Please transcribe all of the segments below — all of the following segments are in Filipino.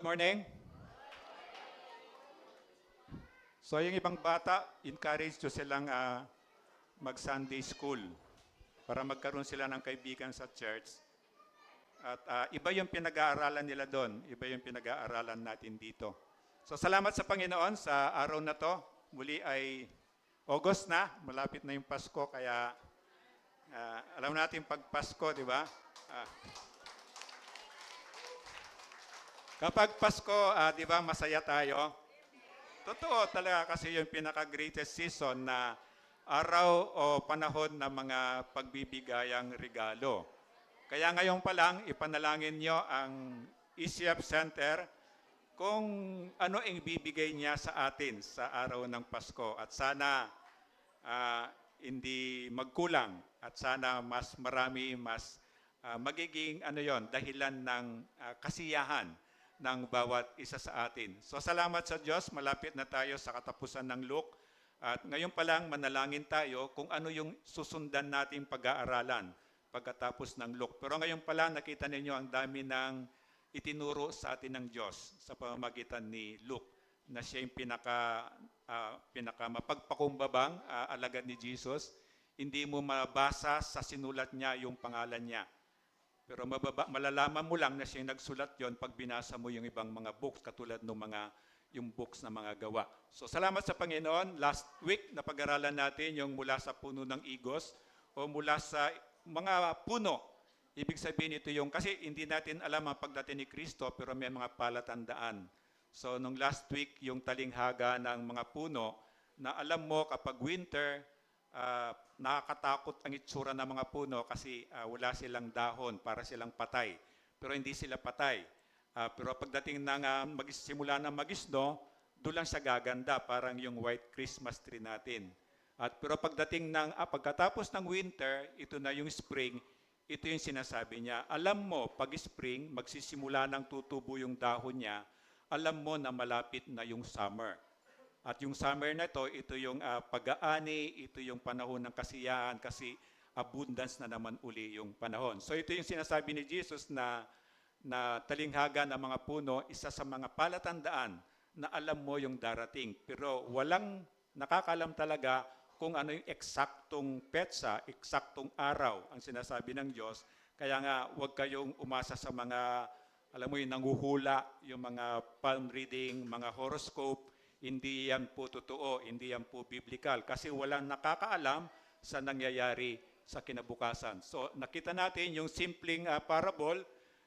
Morning. So yung ibang bata, encourage nyo silang mag-Sunday school para magkaroon sila ng kaibigan sa church. At iba yung pinag-aaralan nila doon, iba yung pinag-aaralan natin dito. So salamat sa Panginoon sa araw na to. Muli ay August na, malapit na yung Pasko, kaya alam natin pag Pasko, di ba? Ah, kapag Pasko, di ba, masaya tayo. Totoo talaga kasi yung pinaka-greatest season na araw o panahon ng mga pagbibigayang regalo. Kaya ngayon pa lang, ipanalangin nyo ang ECF Center kung ano ang ibibigay niya sa atin sa araw ng Pasko. At sana hindi magkulang at sana mas marami, mas magiging dahilan ng kasiyahan ng bawat isa sa atin. So salamat sa Diyos, malapit na tayo sa katapusan ng Luke. At ngayon pa lang manalangin tayo kung ano yung susundan nating pag-aaralan pagkatapos ng Luke. Pero ngayon pa lang nakita ninyo ang dami ng itinuro sa atin ng Diyos sa pamamagitan ni Luke na siya yung pinaka mapagpakumbabang alagad ni Jesus. Hindi mo mabasa sa sinulat niya yung pangalan niya. Pero malalaman mo lang na siya nagsulat yon pag binasa mo yung ibang mga books katulad ng yung books na mga gawa. So salamat sa Panginoon. Last week napag-aralan natin yung mula sa puno ng igos o mula sa mga puno. Ibig sabihin ito yung, kasi hindi natin alam ang pagdating ni Kristo pero may mga palatandaan. So nung last week yung talinghaga ng mga puno na alam mo kapag winter, nakakatakot ang itsura ng mga puno kasi wala silang dahon, para silang patay. Pero hindi sila patay. Pero pagdating ng magsimula ng magisno, doon lang siya gaganda, parang yung white Christmas tree natin. Pero pagdating ng pagkatapos ng winter, ito na yung spring, ito yung sinasabi niya. Alam mo, pag spring, magsisimula ng tutubo yung dahon niya, alam mo na malapit na yung summer. At yung summer na ito yung pag-aani, ito yung panahon ng kasiyahan kasi abundance na naman uli yung panahon. So ito yung sinasabi ni Jesus na talinghaga ng mga puno, isa sa mga palatandaan na alam mo yung darating. Pero walang nakakalam talaga kung ano yung eksaktong petsa, eksaktong araw ang sinasabi ng Diyos. Kaya nga huwag kayong umasa sa mga, alam mo yung nanguhula, yung mga palm reading, mga horoscope. Hindi yan po totoo, hindi yan po biblical kasi walang nakakaalam sa nangyayari sa kinabukasan. So nakita natin yung simpleng parable,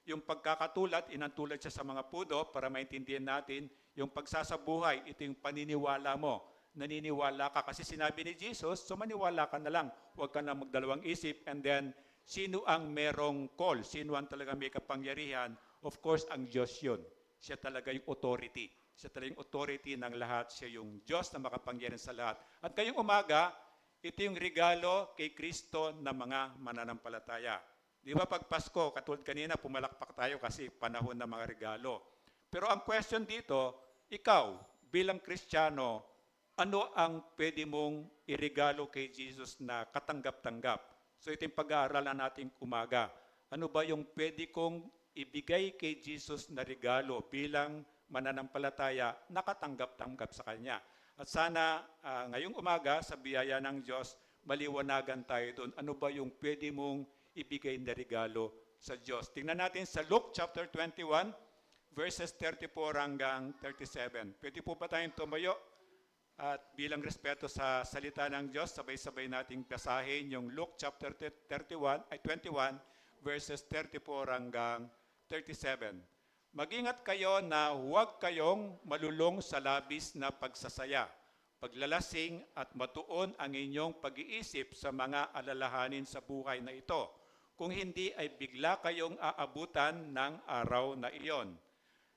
yung pagkakatulad, inantulad siya sa mga puno para maintindihan natin yung pagsasabuhay, ito yung paniniwala mo. Naniniwala ka kasi sinabi ni Jesus, so maniwala ka na lang, huwag ka na magdalawang isip. And then, sino ang merong call? Sino ang talaga may kapangyarihan? Of course, ang Diyos yun. Siya talaga yung authority. Siya talaga yung authority ng lahat. Siya yung Diyos na makapangyarihan sa lahat. At ngayong umaga, ito yung regalo kay Kristo na mga mananampalataya. Di ba pag Pasko, katulad kanina, pumalakpak tayo kasi panahon ng mga regalo. Pero ang question dito, ikaw bilang Kristiyano, ano ang pwede mong iregalo kay Jesus na katanggap-tanggap? So ito yung pag-aaralan natin umaga. Ano ba yung pwede kong ibigay kay Jesus na regalo bilang mananampalataya, nakatanggap-tanggap sa Kanya? At sana ngayong umaga, sa biyaya ng Diyos, maliwanagan tayo doon. Ano ba yung pwede mong ibigay na regalo sa Diyos? Tingnan natin sa Luke chapter 21, verses 34 hanggang 37. Pwede po ba tayong tumayo? At bilang respeto sa salita ng Diyos, sabay-sabay nating basahin yung Luke chapter 21, verses 34 hanggang 37. Mag-ingat kayo na huwag kayong malulong sa labis na pagsasaya, paglalasing at matuon ang inyong pag-iisip sa mga alalahanin sa buhay na ito. Kung hindi ay bigla kayong aabutan ng araw na iyon.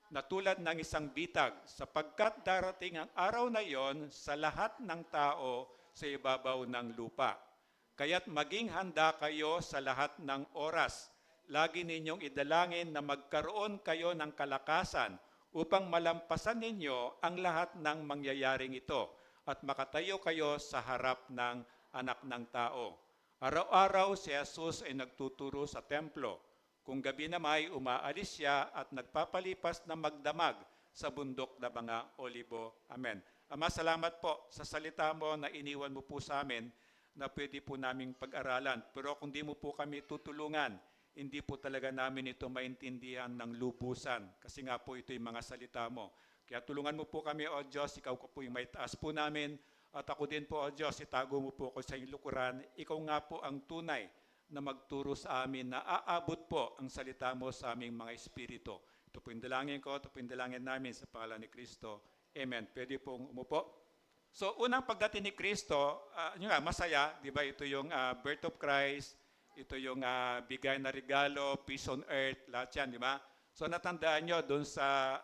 Na tulad ng isang bitag, sapagkat darating ang araw na iyon sa lahat ng tao sa ibabaw ng lupa. Kaya't maging handa kayo sa lahat ng oras. Lagi ninyong idalangin na magkaroon kayo ng kalakasan upang malampasan ninyo ang lahat ng mangyayaring ito at makatayo kayo sa harap ng anak ng tao. Araw-araw si Jesus ay nagtuturo sa templo. Kung gabi na may, umaalis siya at nagpapalipas na magdamag sa bundok na mga olibo. Amen. Ama, salamat po sa salita mo na iniwan mo po sa amin na pwede po naming pag-aralan. Pero kung di mo po kami tutulungan, hindi po talaga namin ito maintindihan ng lubusan. Kasi nga po ito yung mga salita mo. Kaya tulungan mo po kami, O Diyos, ikaw ko po yung may taas po namin. At ako din po, O Diyos, itago mo po ako sa iyong lukuran. Ikaw nga po ang tunay na magturo sa amin na aabot po ang salita mo sa aming mga espiritu. Ito po yung dalangin ko, ito po yung dalangin namin sa pangalan ni Kristo. Amen. Pwede pong umupo. So, unang pagdating ni Kristo, yun nga, masaya, di ba? Ito yung birth of Christ, ito yung bigay na regalo, peace on earth, lahat yan, di ba? So, natandaan nyo, doon sa,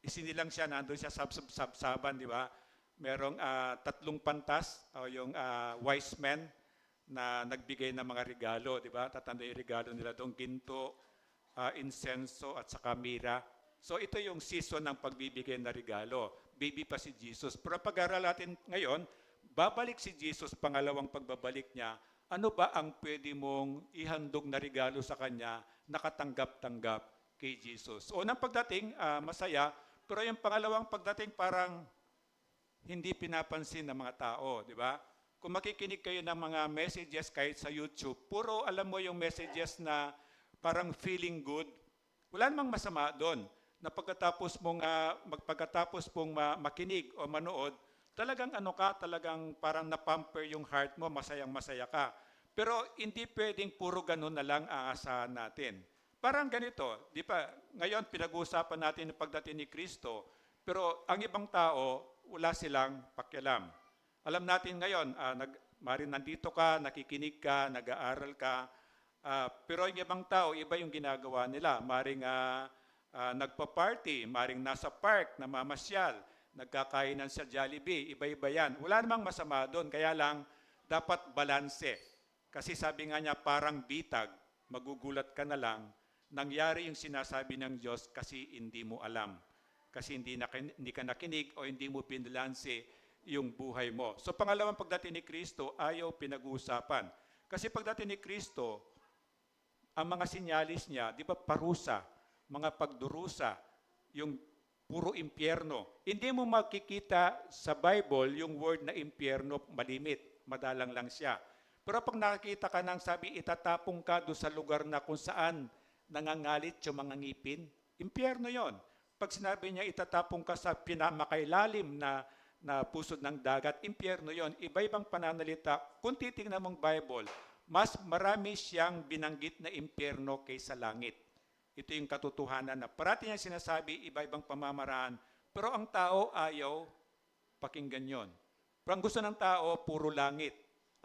isinilang siya, nandun siya sabsaban, di ba? Merong 3 pantas, o yung wise men, na nagbigay ng mga regalo, di ba? Tatanda yung regalo nila doon, ginto, insenso, at saka mira. So ito yung season ng pagbibigay na regalo. Baby pa si Jesus. Pero pag-aaral natin ngayon, babalik si Jesus, pangalawang pagbabalik niya. Ano ba ang pwede mong ihandog na regalo sa Kanya, nakatanggap-tanggap kay Jesus? So unang pagdating, masaya, pero yung pangalawang pagdating parang hindi pinapansin ng mga tao, di ba? Kung makikinig kayo ng mga messages kahit sa YouTube, puro alam mo yung messages na parang feeling good. Wala namang masama doon na pagkatapos mong makinig o manood, talagang talagang parang napamper yung heart mo, masayang-masaya ka. Pero hindi pwedeng puro ganun na lang aasahan natin. Parang ganito, di ba? Ngayon pinag-uusapan natin yung pagdating ni Kristo, pero ang ibang tao, wala silang pakialam. Alam natin ngayon, maring nandito ka, nakikinig ka, nag-aaral ka, pero yung ibang tao, iba yung ginagawa nila. Maring nagpa-party, maring nasa park, namamasyal, nagkakainan sa Jollibee, iba-iba yan. Wala namang masama doon, kaya lang dapat balanse. Kasi sabi nga niya, parang bitag, magugulat ka na lang, nangyari yung sinasabi ng Diyos kasi hindi mo alam. Kasi hindi ka nakinig o hindi mo binalanse yung buhay mo. So pangalawang pagdating ni Kristo, ayaw pinag-uusapan. Kasi pagdating ni Kristo, ang mga sinyalis niya, di ba parusa, mga pagdurusa, yung puro impyerno. Hindi mo makikita sa Bible yung word na impyerno malimit, madalang lang siya. Pero pag nakakita ka ng sabi, itatapong ka doon sa lugar na kung saan nangangalit yung mga ngipin, impyerno yon. Pag sinabi niya, itatapong ka sa pinamakailalim na pusod ng dagat, impyerno yon. Iba-ibang pananalita. Kung titingnan mong Bible, mas marami siyang binanggit na impyerno kaysa langit. Ito yung katotohanan na parati niya sinasabi, iba-ibang pamamaraan. Pero ang tao ayaw pakinggan yon. Pero ang gusto ng tao, puro langit.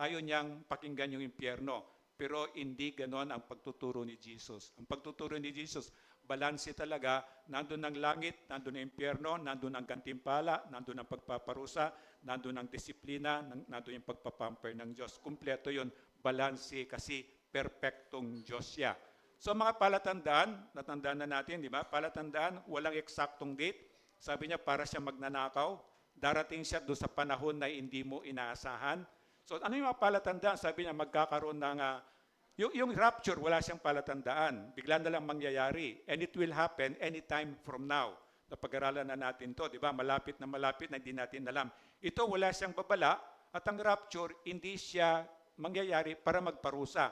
Ayaw niyang pakinggan yung impyerno. Pero hindi ganon ang pagtuturo ni Jesus. Ang pagtuturo ni Jesus, balanse talaga, nandun ang langit, nandun ang impyerno, nandun ang gantimpala, nandun ang pagpaparusa, nandun ang disiplina, nandun yung pagpapamper ng Diyos. Kumpleto yun, balanse kasi perfectong Diyos siya. So mga palatandaan, natandaan na natin, di ba? Palatandaan, walang eksaktong date. Sabi niya, para siya magnanakaw, darating siya doon sa panahon na hindi mo inaasahan. So ano yung mga palatandaan? Sabi niya, magkakaroon ng yung rapture, wala siyang palatandaan. Bigla na lang mangyayari. And it will happen anytime from now. Napag-aralan na natin to, di ba? Malapit na hindi natin alam. Ito, wala siyang babala. At ang rapture, hindi siya mangyayari para magparusa.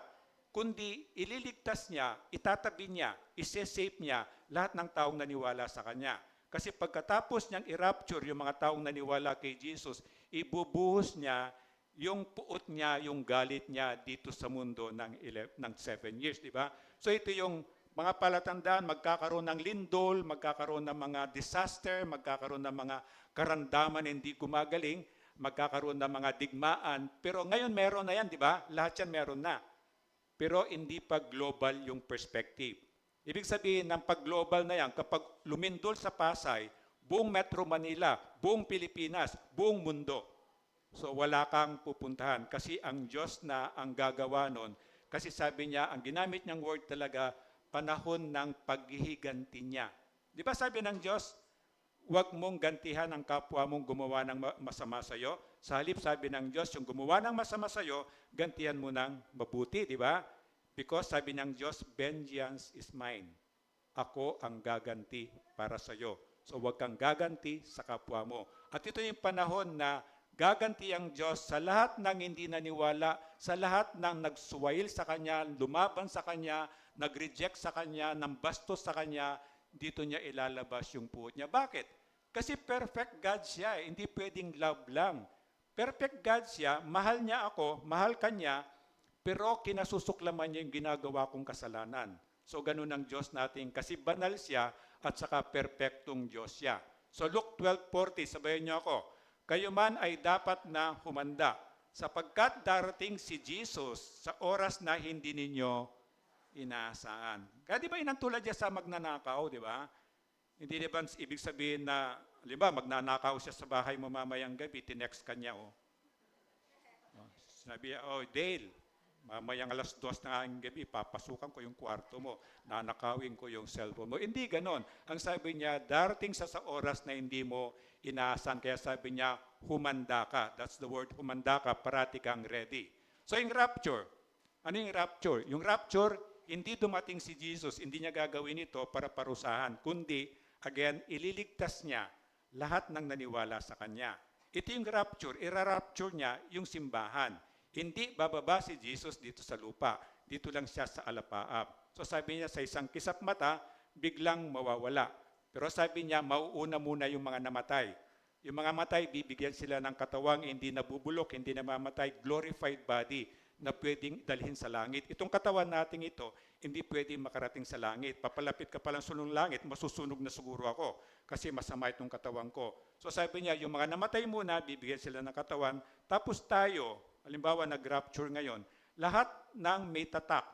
Kundi ililigtas niya, itatabi niya, ise-save niya lahat ng taong naniwala sa Kanya. Kasi pagkatapos niyang i-rapture yung mga taong naniwala kay Jesus, ibubuhos niya yung puot niya, yung galit niya dito sa mundo ng 7 years, di ba? So ito yung mga palatandaan, magkakaroon ng lindol, magkakaroon ng mga disaster, magkakaroon ng mga karandaman hindi gumagaling, magkakaroon ng mga digmaan. Pero ngayon meron na yan, di ba? Lahat yan meron na. Pero hindi pa global yung perspective. Ibig sabihin ng pag-global na yan, kapag lumindol sa Pasay, buong Metro Manila, buong Pilipinas, buong mundo. So wala kang pupuntahan kasi ang Diyos na ang gagawa nun. Kasi sabi niya, ang ginamit niyang word talaga, panahon ng paghihiganti niya. Di ba sabi ng Diyos, huwag mong gantihan ang kapwa mong gumawa ng masama sa iyo. Sa halip sabi ng Diyos, yung gumawa ng masama sa iyo, gantihan mo ng mabuti, di ba? Because sabi ng Diyos, vengeance is mine. Ako ang gaganti para sa iyo. So huwag kang gaganti sa kapwa mo. At ito yung panahon na gaganti ang Diyos sa lahat ng hindi naniwala, sa lahat ng nagsuwail sa Kanya, lumaban sa Kanya, nag-reject sa Kanya, ng bastos sa Kanya, dito niya ilalabas yung puot niya. Bakit? Kasi perfect God siya, hindi pwedeng love lang. Perfect God siya, mahal niya ako, mahal Kanya, pero kinasusuklaman niya yung ginagawa kong kasalanan. So ganun ang Diyos natin kasi banal siya at saka perpektong Diyos siya. So Luke 12:40, sabayan niyo ako, kayo man ay dapat na humanda sapagkat darating si Jesus sa oras na hindi ninyo inaasahan. Kaya di ba inantulad niya sa magnanakaw, di ba? Hindi di ba ibig sabihin na, di ba, magnanakaw siya sa bahay mo mamayang gabi, tinext ka niya, oh. Sabi niya, oh, Dale, mamayang 2:00 na ang gabi, papasukan ko yung kwarto mo, nanakawin ko yung cellphone mo. Hindi ganon. Ang sabi niya, darating sa oras na hindi mo inaasahan. Kaya sabi niya, humanda ka. That's the word, humanda ka, parati kang ready. So yung rapture, ano yung rapture? Yung rapture, hindi dumating si Jesus, hindi niya gagawin ito para parusahan, kundi, again, ililigtas niya lahat ng naniwala sa Kanya. Ito yung rapture, irarapture niya yung simbahan. Hindi bababa si Jesus dito sa lupa. Dito lang siya sa alapaap. So sabi niya sa isang kisap mata, biglang mawawala. Pero sabi niya, mauuna muna yung mga namatay. Yung mga matay, bibigyan sila ng katawang hindi nabubulok, hindi namamatay, glorified body na pwedeng dalhin sa langit. Itong katawan natin ito, hindi pwedeng makarating sa langit. Papalapit ka palang sulong langit, masusunog na siguro ako kasi masama itong katawan ko. So sabi niya, yung mga namatay muna, bibigyan sila ng katawan. Tapos tayo, halimbawa nag-rapture ngayon, lahat ng may tatak.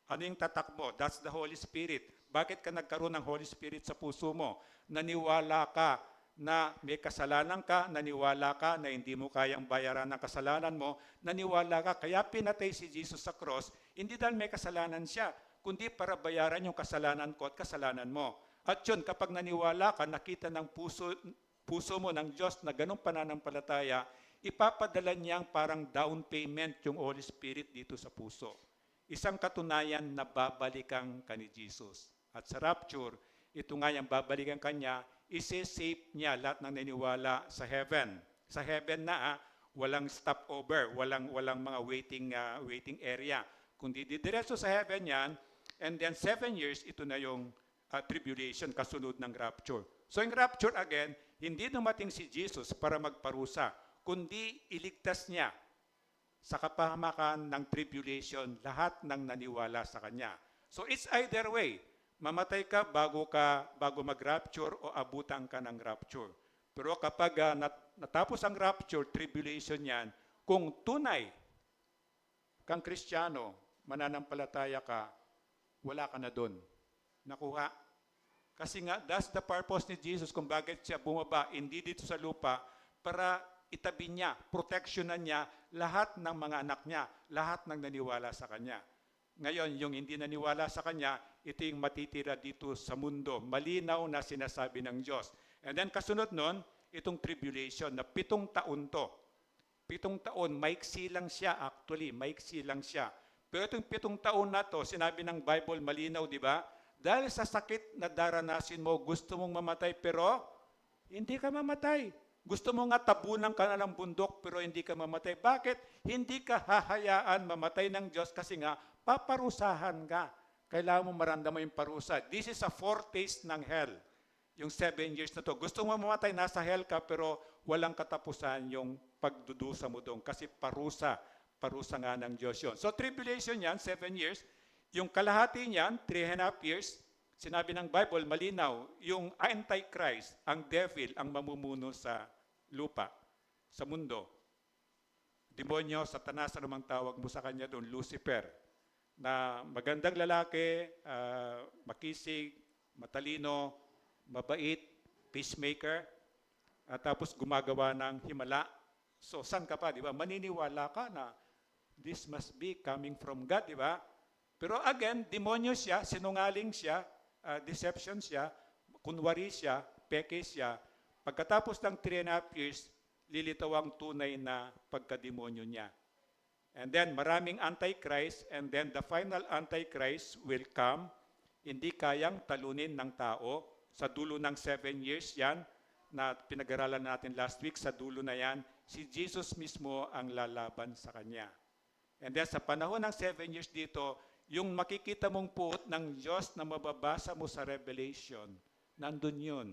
Ano yung tatak mo? That's the Holy Spirit. Bakit ka nagkaroon ng Holy Spirit sa puso mo? Naniwala ka na may kasalanan ka, naniwala ka na hindi mo kayang bayaran ng kasalanan mo, naniwala ka, kaya pinatay si Jesus sa cross, hindi dahil may kasalanan siya, kundi para bayaran yung kasalanan ko at kasalanan mo. At yun, kapag naniwala ka, nakita ng puso mo ng Diyos na ganong pananampalataya, ipapadala niyang parang down payment yung Holy Spirit dito sa puso. Isang katunayan na babalikan ka ni Jesus. At sa rapture, ito nga yung babalikan ka niya, isi-save niya lahat ng naniwala sa heaven. Sa heaven na, walang stopover, walang mga waiting area. Kundi didiretso sa heaven yan, and then 7 years, ito na yung tribulation, kasunod ng rapture. So yung rapture again, hindi dumating si Jesus para magparusa, kundi iligtas niya sa kapahamakan ng tribulation lahat ng naniwala sa Kanya. So it's either way, mamatay ka bago mag-rapture o abutan ka ng rapture. Pero kapag natapos ang rapture, tribulation yan, kung tunay kang Kristiyano, mananampalataya ka, wala ka na doon. Nakuha. Kasi nga, that's the purpose ni Jesus kung bakit siya bumaba, hindi dito sa lupa, para itabi niya, protectionan niya lahat ng mga anak niya, lahat ng naniwala sa Kanya. Ngayon, yung hindi naniwala sa Kanya, ito yung matitira dito sa mundo. Malinaw na sinasabi ng Diyos. And then kasunod nun, itong tribulation na 7 taon to. 7 taon, maiksi lang siya actually, maiksi lang siya. Pero itong 7 taon na to, sinabi ng Bible, malinaw, di ba? Dahil sa sakit na daranasin mo, gusto mong mamatay, pero hindi ka mamatay. Gusto mo nga tabunan ka na ng bundok, pero hindi ka mamatay. Bakit? Hindi ka hahayaan mamatay ng Diyos kasi nga, paparusahan ka. Kailangan mo maramdaman yung parusa. This is a foretaste ng hell. Yung 7 years na to. Gusto mo mamatay, nasa hell ka, pero walang katapusan yung pagdudusa mo doon. Kasi parusa nga ng Diyos yun. So tribulation yan, 7 years. Yung kalahati niyan, 3.5 years, sinabi ng Bible, malinaw, yung Antichrist, ang devil, ang mamumuno sa lupa, sa mundo. Demonyo, Satanas, anumang tawag mo sa kanya doon, Lucifer, na magandang lalaki, makisig, matalino, mabait, peacemaker, at tapos gumagawa ng himala. So, saan ka pa, di ba? Maniniwala ka na this must be coming from God, di ba? Pero again, demonyo siya, sinungaling siya, deception siya, kunwari siya, peke siya. Pagkatapos ng 3.5 years, lilitaw ang tunay na pagkademonyo niya. And then maraming Antichrist, and then the final Antichrist will come, hindi kayang talunin ng tao. Sa dulo ng 7 years yan, na pinag-aralan natin last week, sa dulo na yan, si Jesus mismo ang lalaban sa kanya. And then sa panahon ng 7 years dito, yung makikita mong puot ng Diyos na mababasa mo sa Revelation, nandun yun.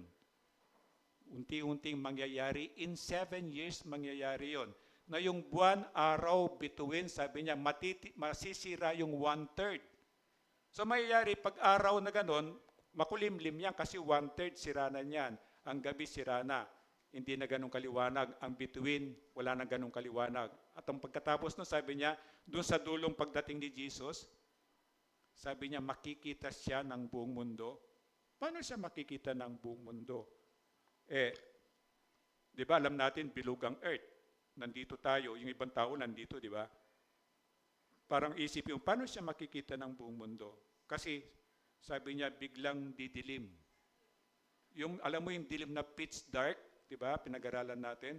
Unti-unting mangyayari, in 7 years mangyayari yon. Na yung buwan, araw, bituin, sabi niya, masisira yung 1/3. So mangyayari, pag araw na ganon, makulimlim yan kasi 1/3 sira na yan. Ang gabi sira na. Hindi na ganong kaliwanag. Ang bituin, wala na ganong kaliwanag. At ang pagkatapos nun, sabi niya, doon sa dulong pagdating ni Jesus, sabi niya, makikita siya ng buong mundo. Paano siya makikita ng buong mundo? Di ba, alam natin, bilog ang earth. Nandito tayo, yung ibang tao nandito, di ba? Parang isip yung, paano siya makikita ng buong mundo? Kasi, sabi niya, biglang didilim. Yung, alam mo yung dilim na pitch dark, di ba? Pinag-aralan natin.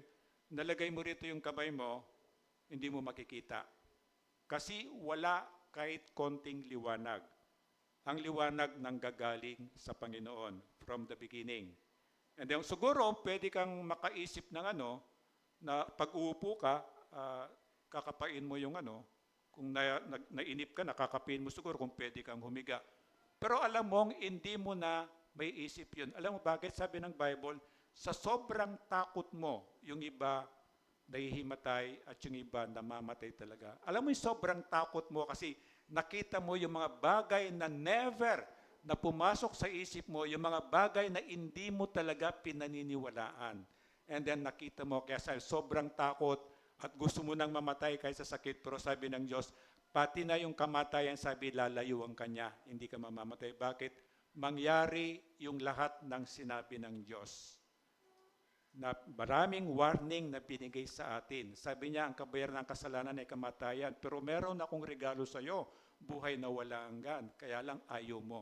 Nalagay mo rito yung kamay mo, hindi mo makikita. Kasi wala kahit konting liwanag. Ang liwanag nang gagaling sa Panginoon from the beginning. And then, siguro, pwede kang makaisip ng na pag uupo ka, kakapain mo yung kung nainip ka, nakakapain mo siguro kung pwede kang humiga. Pero alam mong, hindi mo na may isip yun. Alam mo bakit? Sabi ng Bible, sa sobrang takot mo, yung iba nahihimatay at yung iba namamatay talaga. Alam mo yung sobrang takot mo kasi nakita mo yung mga bagay na never na pumasok sa isip mo, yung mga bagay na hindi mo talaga pinaniniwalaan. And then nakita mo, kaya sobrang takot at gusto mo nang mamatay kaysa sakit. Pero sabi ng Diyos, pati na yung kamatayan, sabi, lalayuan ka niya. Hindi ka mamamatay. Bakit? Mangyari yung lahat ng sinabi ng Diyos. Na maraming warning na binigay sa atin. Sabi niya, ang kabayaran ng kasalanan ay kamatayan. Pero meron akong regalo sa iyo, buhay na wala hanggan. Kaya lang ayaw mo.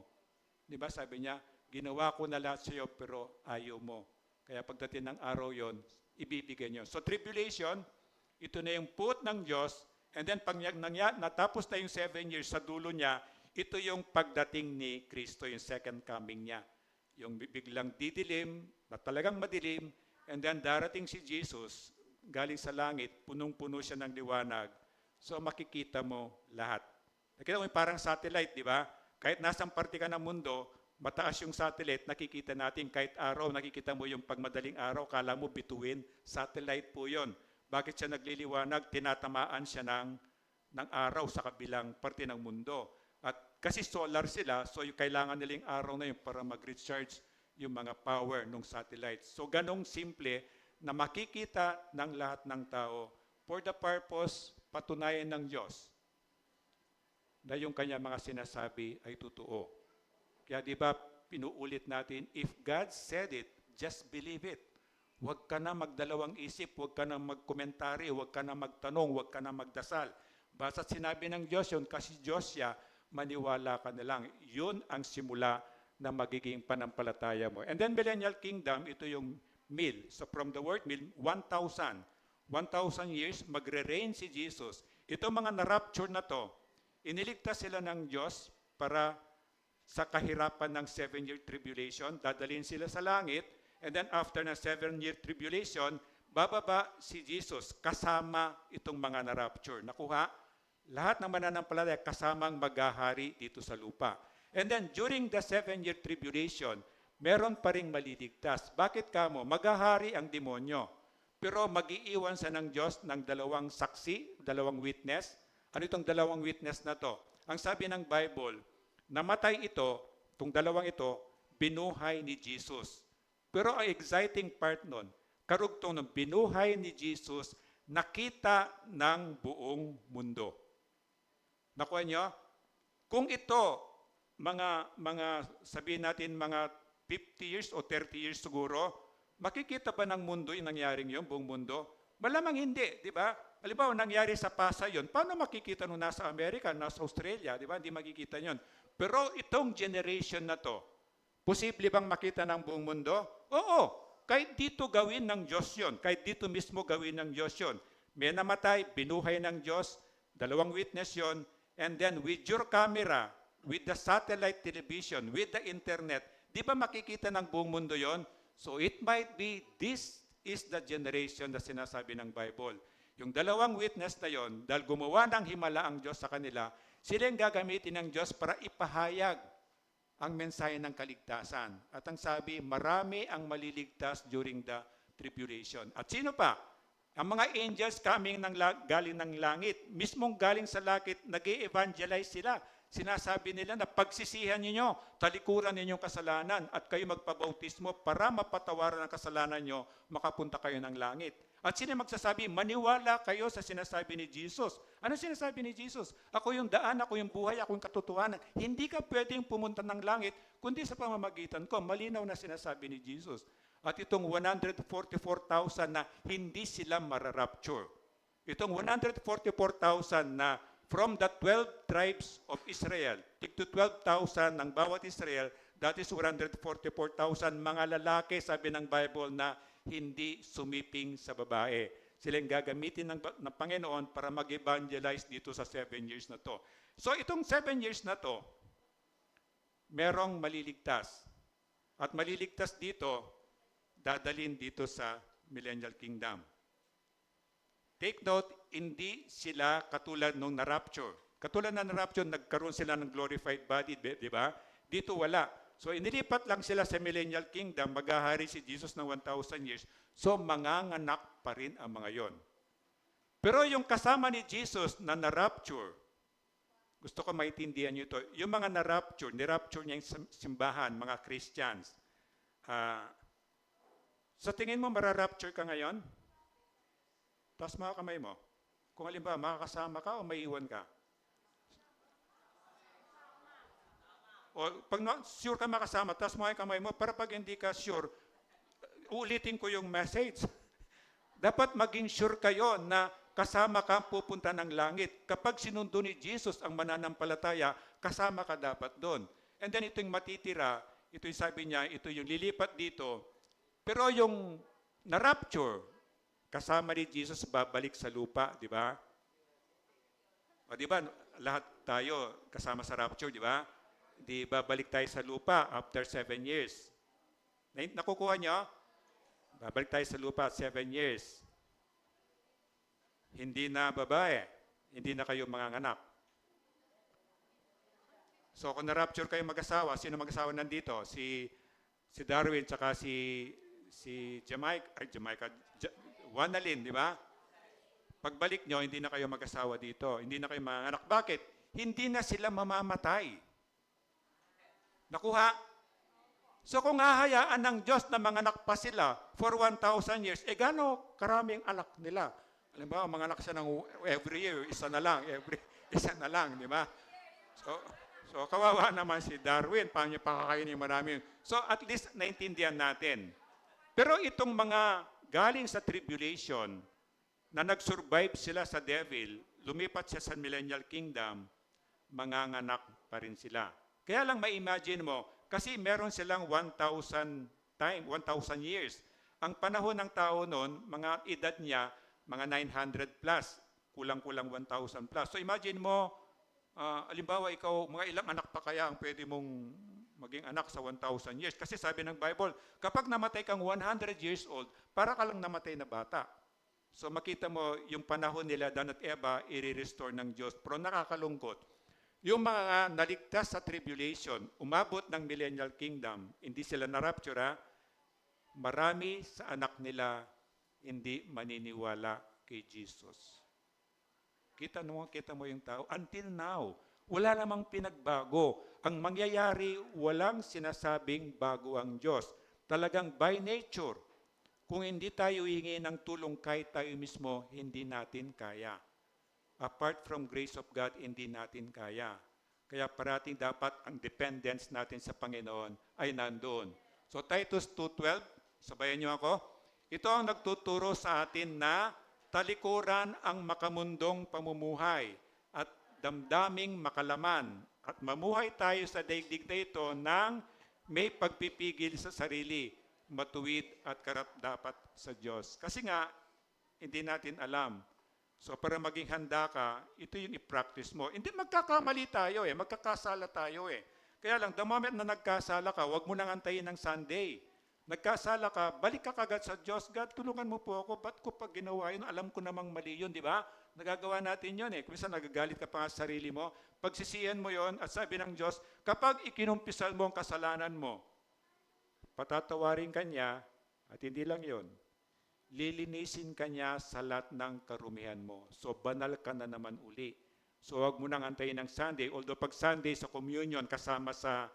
Di ba? Sabi niya, ginawa ko na lahat sa iyo, pero ayaw mo. Kaya pagdating ng araw yon, ibibigay niyo. So tribulation, ito na yung puot ng Diyos, and then pag natapos na yung 7 years sa dulo niya, ito yung pagdating ni Kristo, yung second coming niya. Yung biglang didilim, na talagang madilim, and then darating si Jesus, galing sa langit, punong-puno siya ng liwanag. So makikita mo lahat. Nakita mo parang satellite, di ba? Kahit nasang parte ka ng mundo, mataas yung satellite, nakikita natin kahit araw, nakikita mo yung pagmadaling araw, kala mo bituin, satellite po yon. Bakit siya nagliliwanag? Tinatamaan siya ng araw sa kabilang parte ng mundo. At kasi solar sila, so yung kailangan nilang araw na yun para mag-recharge yung mga power ng satellite. So ganong simple na makikita ng lahat ng tao for the purpose patunayan ng Diyos na yung kanya mga sinasabi ay totoo. Kaya di ba pinuulit natin, if God said it, just believe it. Huwag ka na magdalawang isip, huwag ka na magkomentary, huwag ka na magtanong, huwag ka na magdasal. Basta sinabi ng Diyos yun, kasi Diyos siya, maniwala ka na lang. Yun ang simula na magiging panampalataya mo. And then Millennial Kingdom, ito yung 1000. So from the word 1000, 1,000 years, magre-reign si Jesus. Ito mga na-rapture na to, iniligtas sila ng Diyos para sa kahirapan ng 7-year tribulation, dadalhin sila sa langit, and then after ng 7-year tribulation, bababa si Jesus kasama itong mga na-rapture. Nakuha? Lahat ng mananampalataya kasamang maghahari dito sa lupa. And then during the 7-year tribulation, meron pa ring maliligtas. Bakit kamo? Maghahari ang demonyo. Pero mag-iiwan sa ng Diyos ng dalawang saksi, dalawang witness. Ano itong dalawang witness na to? Ang sabi ng Bible, namatay ito, itong dalawang ito, binuhay ni Jesus. Pero ang exciting part nun, karugtong ng binuhay ni Jesus, nakita ng buong mundo. Nakuha nyo? Kung ito, mga sabihin natin, mga 50 years o 30 years siguro, makikita ba ng mundo yung nangyaring yun, buong mundo? Malamang hindi, di ba? Halimbawa, nangyari sa Pasay yun, paano makikita nung nasa Amerika, nasa Australia, di ba? Hindi makikita yun. Pero itong generation na to, posible bang makita ng buong mundo? Oo, kahit dito gawin ng Diyos yun, kahit dito mismo gawin ng Diyos yun. May namatay, binuhay ng Diyos, Dalawang witness yon. And then with your camera, with the satellite television, with the internet, di ba makikita ng buong mundo yon? So it might be this is the generation na sinasabi ng Bible. Yung dalawang witness na yon, dahil gumawa ng himala ang Diyos sa kanila, sila yung gagamitin ng Diyos para ipahayag ang mensahe ng kaligtasan. At ang sabi, marami ang maliligtas during the tribulation. At sino pa? Ang mga angels galing ng langit, mismong galing sa langit, nag-e-evangelize sila. Sinasabi nila na pagsisihan ninyo, talikuran ninyong kasalanan at kayo magpabautismo para mapatawaran ang kasalanan nyo, makapunta kayo ng langit. At sino magsasabi, maniwala kayo sa sinasabi ni Jesus. Ano sinasabi ni Jesus? Ako yung daan, ako yung buhay, ako yung katotohanan. Hindi ka pwedeng pumunta ng langit, kundi sa pamamagitan ko. Malinaw na sinasabi ni Jesus. At itong 144,000 na hindi sila mararapture. Itong 144,000 na from the 12 tribes of Israel, tig to 12,000 ng bawat Israel, that is 144,000 mga lalaki, sabi ng Bible, na hindi sumiping sa babae. Sila yung gagamitin ng Panginoon para mag-evangelize dito sa 7 years na to. So itong 7 years na to, merong maliligtas. At maliligtas dito, dadalhin dito sa Millennial Kingdom. Take note, hindi sila katulad nung na-rapture. Katulad na na-rapture, nagkaroon sila ng glorified body, di ba? Dito wala. So inilipat lang sila sa Millennial Kingdom, maghahari si Jesus ng 1,000 years. So manganganak pa rin ang mga yon. Pero yung kasama ni Jesus na na-rapture, gusto ko maintindihan nyo ito, yung mga na-rapture, ni-rapture niya yung simbahan, mga Christians. Sa tingin mo, mararapture ka ngayon? Taas mga kamay mo. Kung halimbawa, makakasama ka o maiiwan ka? O pag sure ka makasama, taas mo yung kamay mo, para pag hindi ka sure, ulitin ko yung message. Dapat maging sure kayo na kasama ka pupunta ng langit. Kapag sinundo ni Jesus ang mananampalataya, kasama ka dapat doon. And then ito yung matitira, ito yung sabi niya, ito yung lilipat dito. Pero yung na-rapture, kasama ni Jesus babalik sa lupa, di ba? O di ba, lahat tayo kasama sa rapture, di ba? Di babalik tayo sa lupa after 7 years. Nakukuha niyo? Babalik tayo sa lupa 7 years. Hindi na babae, hindi na kayo manganganak. So kung na-rapture kayo mag-asawa, sino mag-asawa nandito? Si Darwin tsaka si Wanalyn, di ba? Pagbalik nyo, hindi na kayo mag-asawa dito. Hindi na kayo manganganak. Bakit? Hindi na sila mamamatay. Nakuha? So kung hahayaan ng Diyos na manganak pa sila for 1,000 years, gano'ng karaming anak nila? Alam ba, manganak siya ng every year, isa na lang, di ba? So kawawa naman si Darwin, paano niya pakakainin maraming. So at least naintindihan natin. Pero itong mga galing sa tribulation, na nag-survive sila sa devil, lumipat siya sa Millennial Kingdom, manganganak pa rin sila. Kaya lang ma-imagine mo, kasi meron silang 1,000 years. Ang panahon ng tao noon, mga edad niya, mga 900 plus, kulang-kulang 1,000 plus. So imagine mo, alimbawa ikaw, mga ilang anak pa kaya ang pwede mong maging anak sa 1,000 years. Kasi sabi ng Bible, kapag namatay kang 100 years old, para ka lang namatay na bata. So makita mo, yung panahon nila, Dan at Eva, i-restore ng Diyos. Pero nakakalungkot, yung mga naligtas sa tribulation, umabot ng Millennial Kingdom, hindi sila na-rapture, marami sa anak nila hindi maniniwala kay Jesus. Kita mo yung tao. Until now, wala namang pinagbago. Ang mangyayari, walang sinasabing bago ang Diyos. Talagang by nature, kung hindi tayo hihingi ng tulong kahit tayo mismo, hindi natin kaya. Apart from grace of God, hindi natin kaya. Kaya parating dapat ang dependence natin sa Panginoon ay nandoon. So Titus 2:12, sabayan niyo ako. Ito ang nagtuturo sa atin na talikuran ang makamundong pamumuhay at damdaming makalaman at mamuhay tayo sa daigdig na ito ng may pagpipigil sa sarili, matuwid at karapat-dapat sa Diyos. Kasi nga, hindi natin alam So para maging handa ka, ito yung i-practice mo. Hindi magkakamali tayo magkakasala tayo Kaya lang, the moment na nagkasala ka, huwag mo nang antayin ng Sunday. Nagkasala ka, balik ka kagad sa Diyos. God, tulungan mo po ako. Ba't ko pag ginawa yun? Alam ko namang mali yun, di ba? Nagagawa natin yun Kung minsan nagagalit ka pa nga sa sarili mo, pagsisiyan mo yon at sabi ng Diyos, kapag ikinumpisan mo ang kasalanan mo, patatawarin ka niya at hindi lang yon, lilinisin ka niya sa lahat ng karumihan mo. So banal ka na naman uli. So huwag mo nang antayin ng Sunday. Although pag Sunday sa communion kasama sa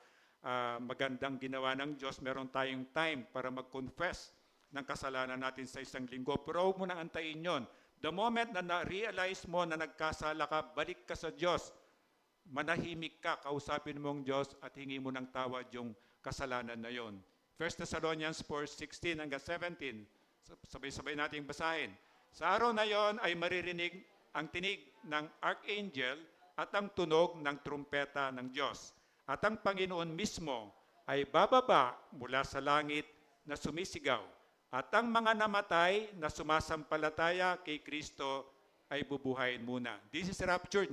magandang ginawa ng Diyos, meron tayong time para mag-confess ng kasalanan natin sa isang linggo. Pero huwag mo nang antayin yon. The moment na na-realize mo na nagkasala ka, balik ka sa Diyos. Manahimik ka, kausapin mo ang Diyos at hingi mo ng tawad yung kasalanan na yon. 1 Thessalonians 4:16 hanggang 17. Sabay-sabay nating basahin. Sa araw na yon ay maririnig ang tinig ng archangel at ang tunog ng trumpeta ng Diyos. At ang Panginoon mismo ay bababa mula sa langit na sumisigaw. At ang mga namatay na sumasampalataya kay Kristo ay bubuhayin muna. This is rapture.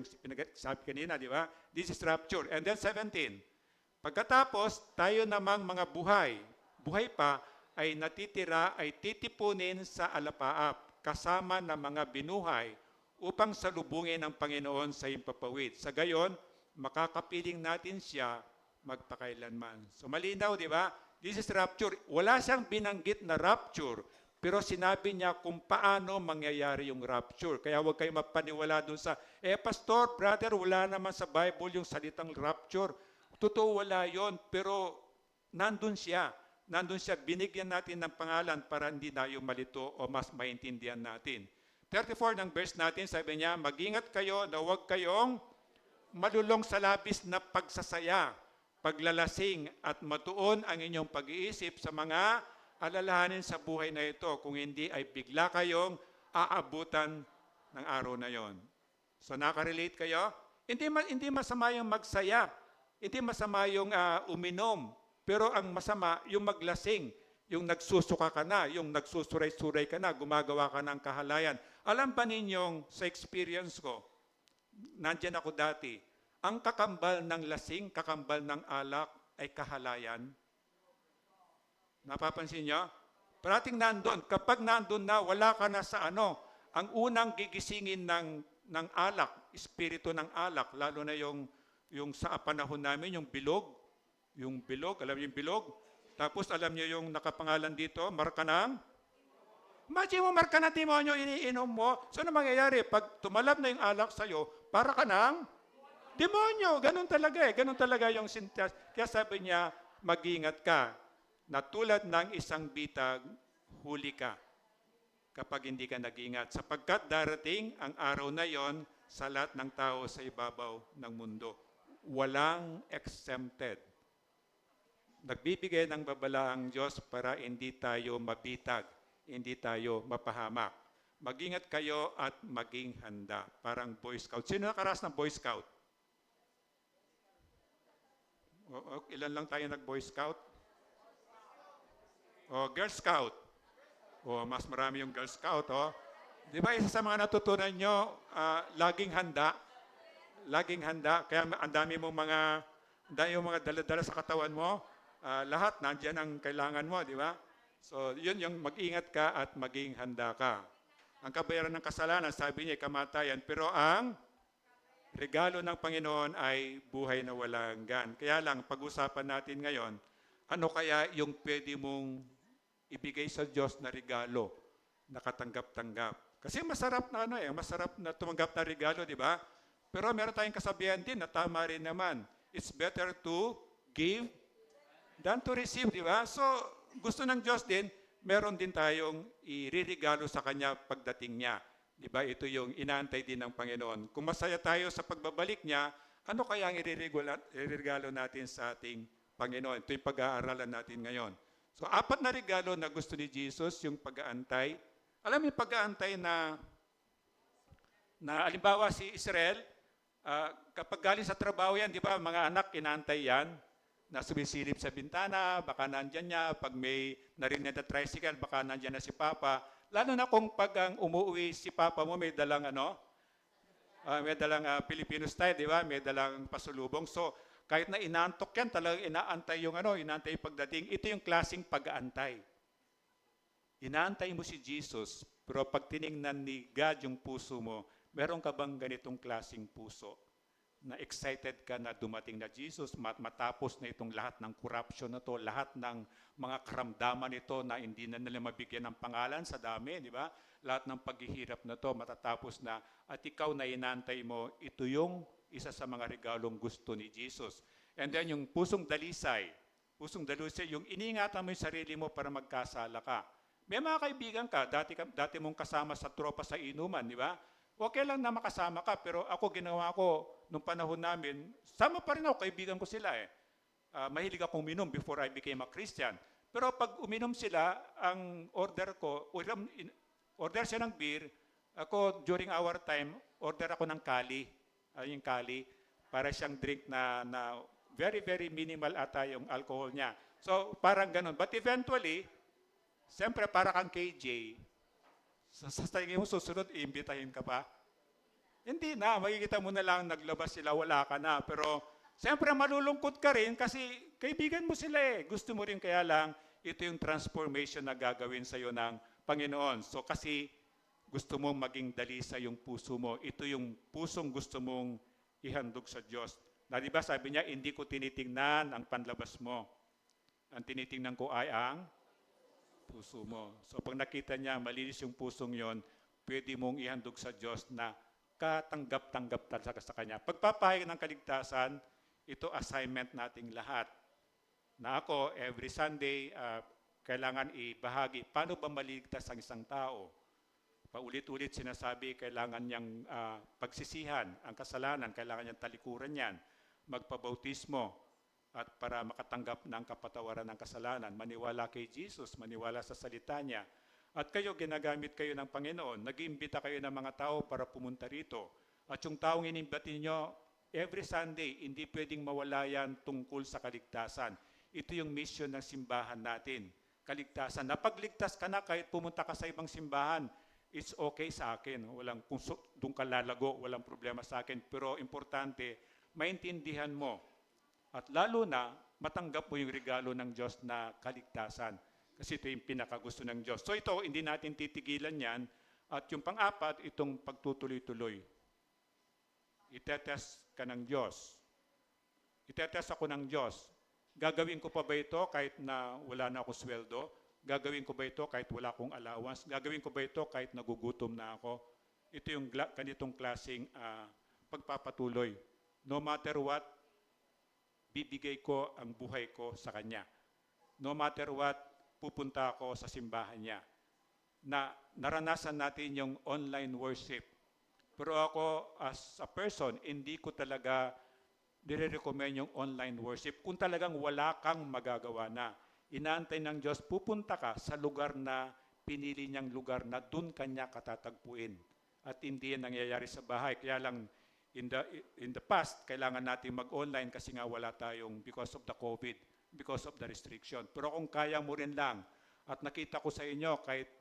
Sabi kanina, di ba? This is rapture. And then 17. Pagkatapos, tayo namang mga buhay pa, ay natitira, ay titipunin sa alapaap, kasama ng mga binuhay, upang salubungin ang Panginoon sa impapawid. Sa gayon, makakapiling natin siya magpakailanman. So malinaw, di ba? This is rapture. Wala siyang binanggit na rapture, pero sinabi niya kung paano mangyayari yung rapture. Kaya huwag kayo mapaniwala dun sa, pastor, brother, wala naman sa Bible yung salitang rapture. Totoo, wala yon, pero nandun siya. Nandun siya, binigyan natin ng pangalan para hindi tayo malito o mas maintindihan natin. 34 ng verse natin, sabi niya, mag-ingat kayo na huwag kayong malulong sa labis na pagsasaya, paglalasing at matuon ang inyong pag-iisip sa mga alalahanin sa buhay na ito. Kung hindi ay bigla kayong aabutan ng araw na yon. So nakarelate kayo? Hindi masama yung magsaya. Hindi masama yung uminom. Pero ang masama, yung maglasing, yung nagsusuka ka na, yung nagsusuray-suray ka na, gumagawa ka ng kahalayan. Alam ba ninyong sa experience ko, nandyan ako dati, ang kakambal ng lasing, kakambal ng alak ay kahalayan. Napapansin niyo? Parating nandun. Kapag nandun na, wala ka na sa ang unang gigisingin ng alak, espiritu ng alak, lalo na yung sa panahon namin, yung bilog, alam niyo yung bilog? Tapos alam niyo yung nakapangalan dito, marka ng? Imagine mo, marka ng demonyo, iniinom mo. So ano mangyayari? Pag tumalab na yung alak sa'yo, para ka ng demonyo. Ganun talaga Ganun talaga yung sintas. Kaya sabi niya, mag-ingat ka. Na tulad ng isang bitag, huli ka. Kapag hindi ka nag-ingat. Sapagkat darating ang araw na yon sa lahat ng tao sa ibabaw ng mundo. Walang exempted. Nagbibigay ng babala ang Diyos para hindi tayo mabitag, hindi tayo mapahamak. Mag-ingat kayo at maging handa. Parang Boy Scout. Sino nakaras ng Boy Scout? Ilan lang tayo nag-Boy Scout? Girl Scout. Mas marami yung Girl Scout. Di ba isa sa mga natutunan nyo, laging handa? Laging handa. Kaya ang dami mong mga dala-dala sa katawan mo. Lahat, nandiyan ang kailangan mo, di ba? So, yun yung mag-ingat ka at maging handa ka. Ang kabayaran ng kasalanan, sabi niya, kamatayan. Pero ang regalo ng Panginoon ay buhay na walang hanggan. Kaya lang, pag-usapan natin ngayon, ano kaya yung pwede mong ibigay sa Diyos na regalo na katanggap-tanggap? Kasi masarap na masarap na tumanggap na regalo, di ba? Pero meron tayong kasabihan din na tama rin naman. It's better to give than to receive, di ba? So, gusto ng Diyos din, meron din tayong iririgalo sa Kanya pagdating niya. Di ba? Ito yung inaantay din ng Panginoon. Kung masaya tayo sa pagbabalik niya, ano kaya ang iririgalo natin sa ating Panginoon? Ito yung pag-aaralan natin ngayon. So, 4 na regalo na gusto ni Jesus, yung pag-aantay. Alam mo yung pag-aantay na halimbawa si Israel, kapag galing sa trabaho yan, di ba, mga anak, inaantay yan, na sumisilip sa bintana, baka nandyan niya, pag may narinig na tricycle, baka nandyan na si Papa, Lalo na kung pag ang umuwi si Papa mo may dalang may dalang Filipino style, di ba? May dalang pasulubong. So, kahit na inaantok yan, talagang inaantay yung inaantay yung pagdating. Ito yung klaseng pag-aantay. Inaantay mo si Jesus, pero pag tiningnan ni God yung puso mo, meron ka bang ganitong klaseng puso? Na excited ka na dumating na Jesus, matapos na itong lahat ng corruption na to, lahat ng mga karamdaman nito na hindi na nila mabigyan ng pangalan sa dami, di ba? Lahat ng paghihirap na to matatapos na, at ikaw na inantay mo, ito yung isa sa mga regalong gusto ni Jesus. And then yung pusong dalisay, yung iniingatan mo yung sarili mo para magkasala ka. May mga kaibigan ka, dati mong kasama sa tropa sa inuman, di ba? Okay lang na makasama ka, pero ako ginawa ko, nung panahon namin, sama pa rin ako, kaibigan ko sila eh. Mahilig akong uminom before I became a Christian. Pero pag uminom sila, ang order ko, order siya ng beer, ako during our time, order ako ng kali. Yung kali, para siyang drink na very, very minimal ata yung alcohol niya. So parang ganun. But eventually, siyempre para kang KJ, sa tingin mo susunod, iimbitahin ka pa? Hindi na, makikita mo na lang naglabas sila, wala ka na. Pero siyempre malulungkot ka rin kasi kaibigan mo sila eh. Gusto mo rin, kaya lang ito yung transformation na gagawin sa iyo ng Panginoon. So kasi gusto mong maging dalisa yung puso mo. Ito yung pusong gusto mong ihandog sa Diyos. Na di ba sabi niya, hindi ko tinitingnan ang panlabas mo. Ang tinitingnan ko ay ang puso mo. So pag nakita niya, malinis yung pusong yon, pwede mong ihandog sa Diyos na katanggap-tanggap talaga sa Kanya. Pagpapahayag ng kaligtasan, ito assignment nating lahat. Na ako, every Sunday, kailangan ibahagi, paano ba maligtas ang isang tao? Paulit-ulit sinasabi, kailangan niyang pagsisihan ang kasalanan, kailangan niyang talikuran yan, magpabautismo, at para makatanggap ng kapatawaran ng kasalanan, maniwala kay Jesus, maniwala sa salita niya. At kayo, ginagamit kayo ng Panginoon, nag-iimbita kayo ng mga tao para pumunta rito. At yung taong inimbati niyo, every Sunday, hindi pwedeng mawala yan tungkol sa kaligtasan. Ito yung mission ng simbahan natin, kaligtasan. Napagligtas ka na kahit pumunta ka sa ibang simbahan, it's okay sa akin. Walang, kung doon ka lalago, walang problema sa akin. Pero importante, maintindihan mo, at lalo na, matanggap mo yung regalo ng Diyos na kaligtasan. Kasi ito yung pinakagusto ng Diyos. So ito, hindi natin titigilan yan. At yung pang-apat, itong pagtutuloy-tuloy. Itetest ka ng Diyos. Itetest ako ng Diyos. Gagawin ko pa ba ito kahit na wala na ako sweldo? Gagawin ko ba ito kahit wala akong allowance? Gagawin ko ba ito kahit nagugutom na ako? Ito yung ganitong klaseng pagpapatuloy. No matter what, bibigay ko ang buhay ko sa Kanya. No matter what, pupunta ako sa simbahan niya. Na naranasan natin yung online worship. Pero ako, as a person, hindi ko talaga nire-recommend yung online worship. Kung talagang wala kang magagawa na, inaantay ng Diyos, pupunta ka sa lugar na pinili niyang lugar na dun Kanya katatagpuin. At hindi yan nangyayari sa bahay. Kaya lang, in the past, kailangan natin mag-online kasi nga wala tayong because of the COVID, because of the restriction. Pero kung kaya mo rin lang, at nakita ko sa inyo, kahit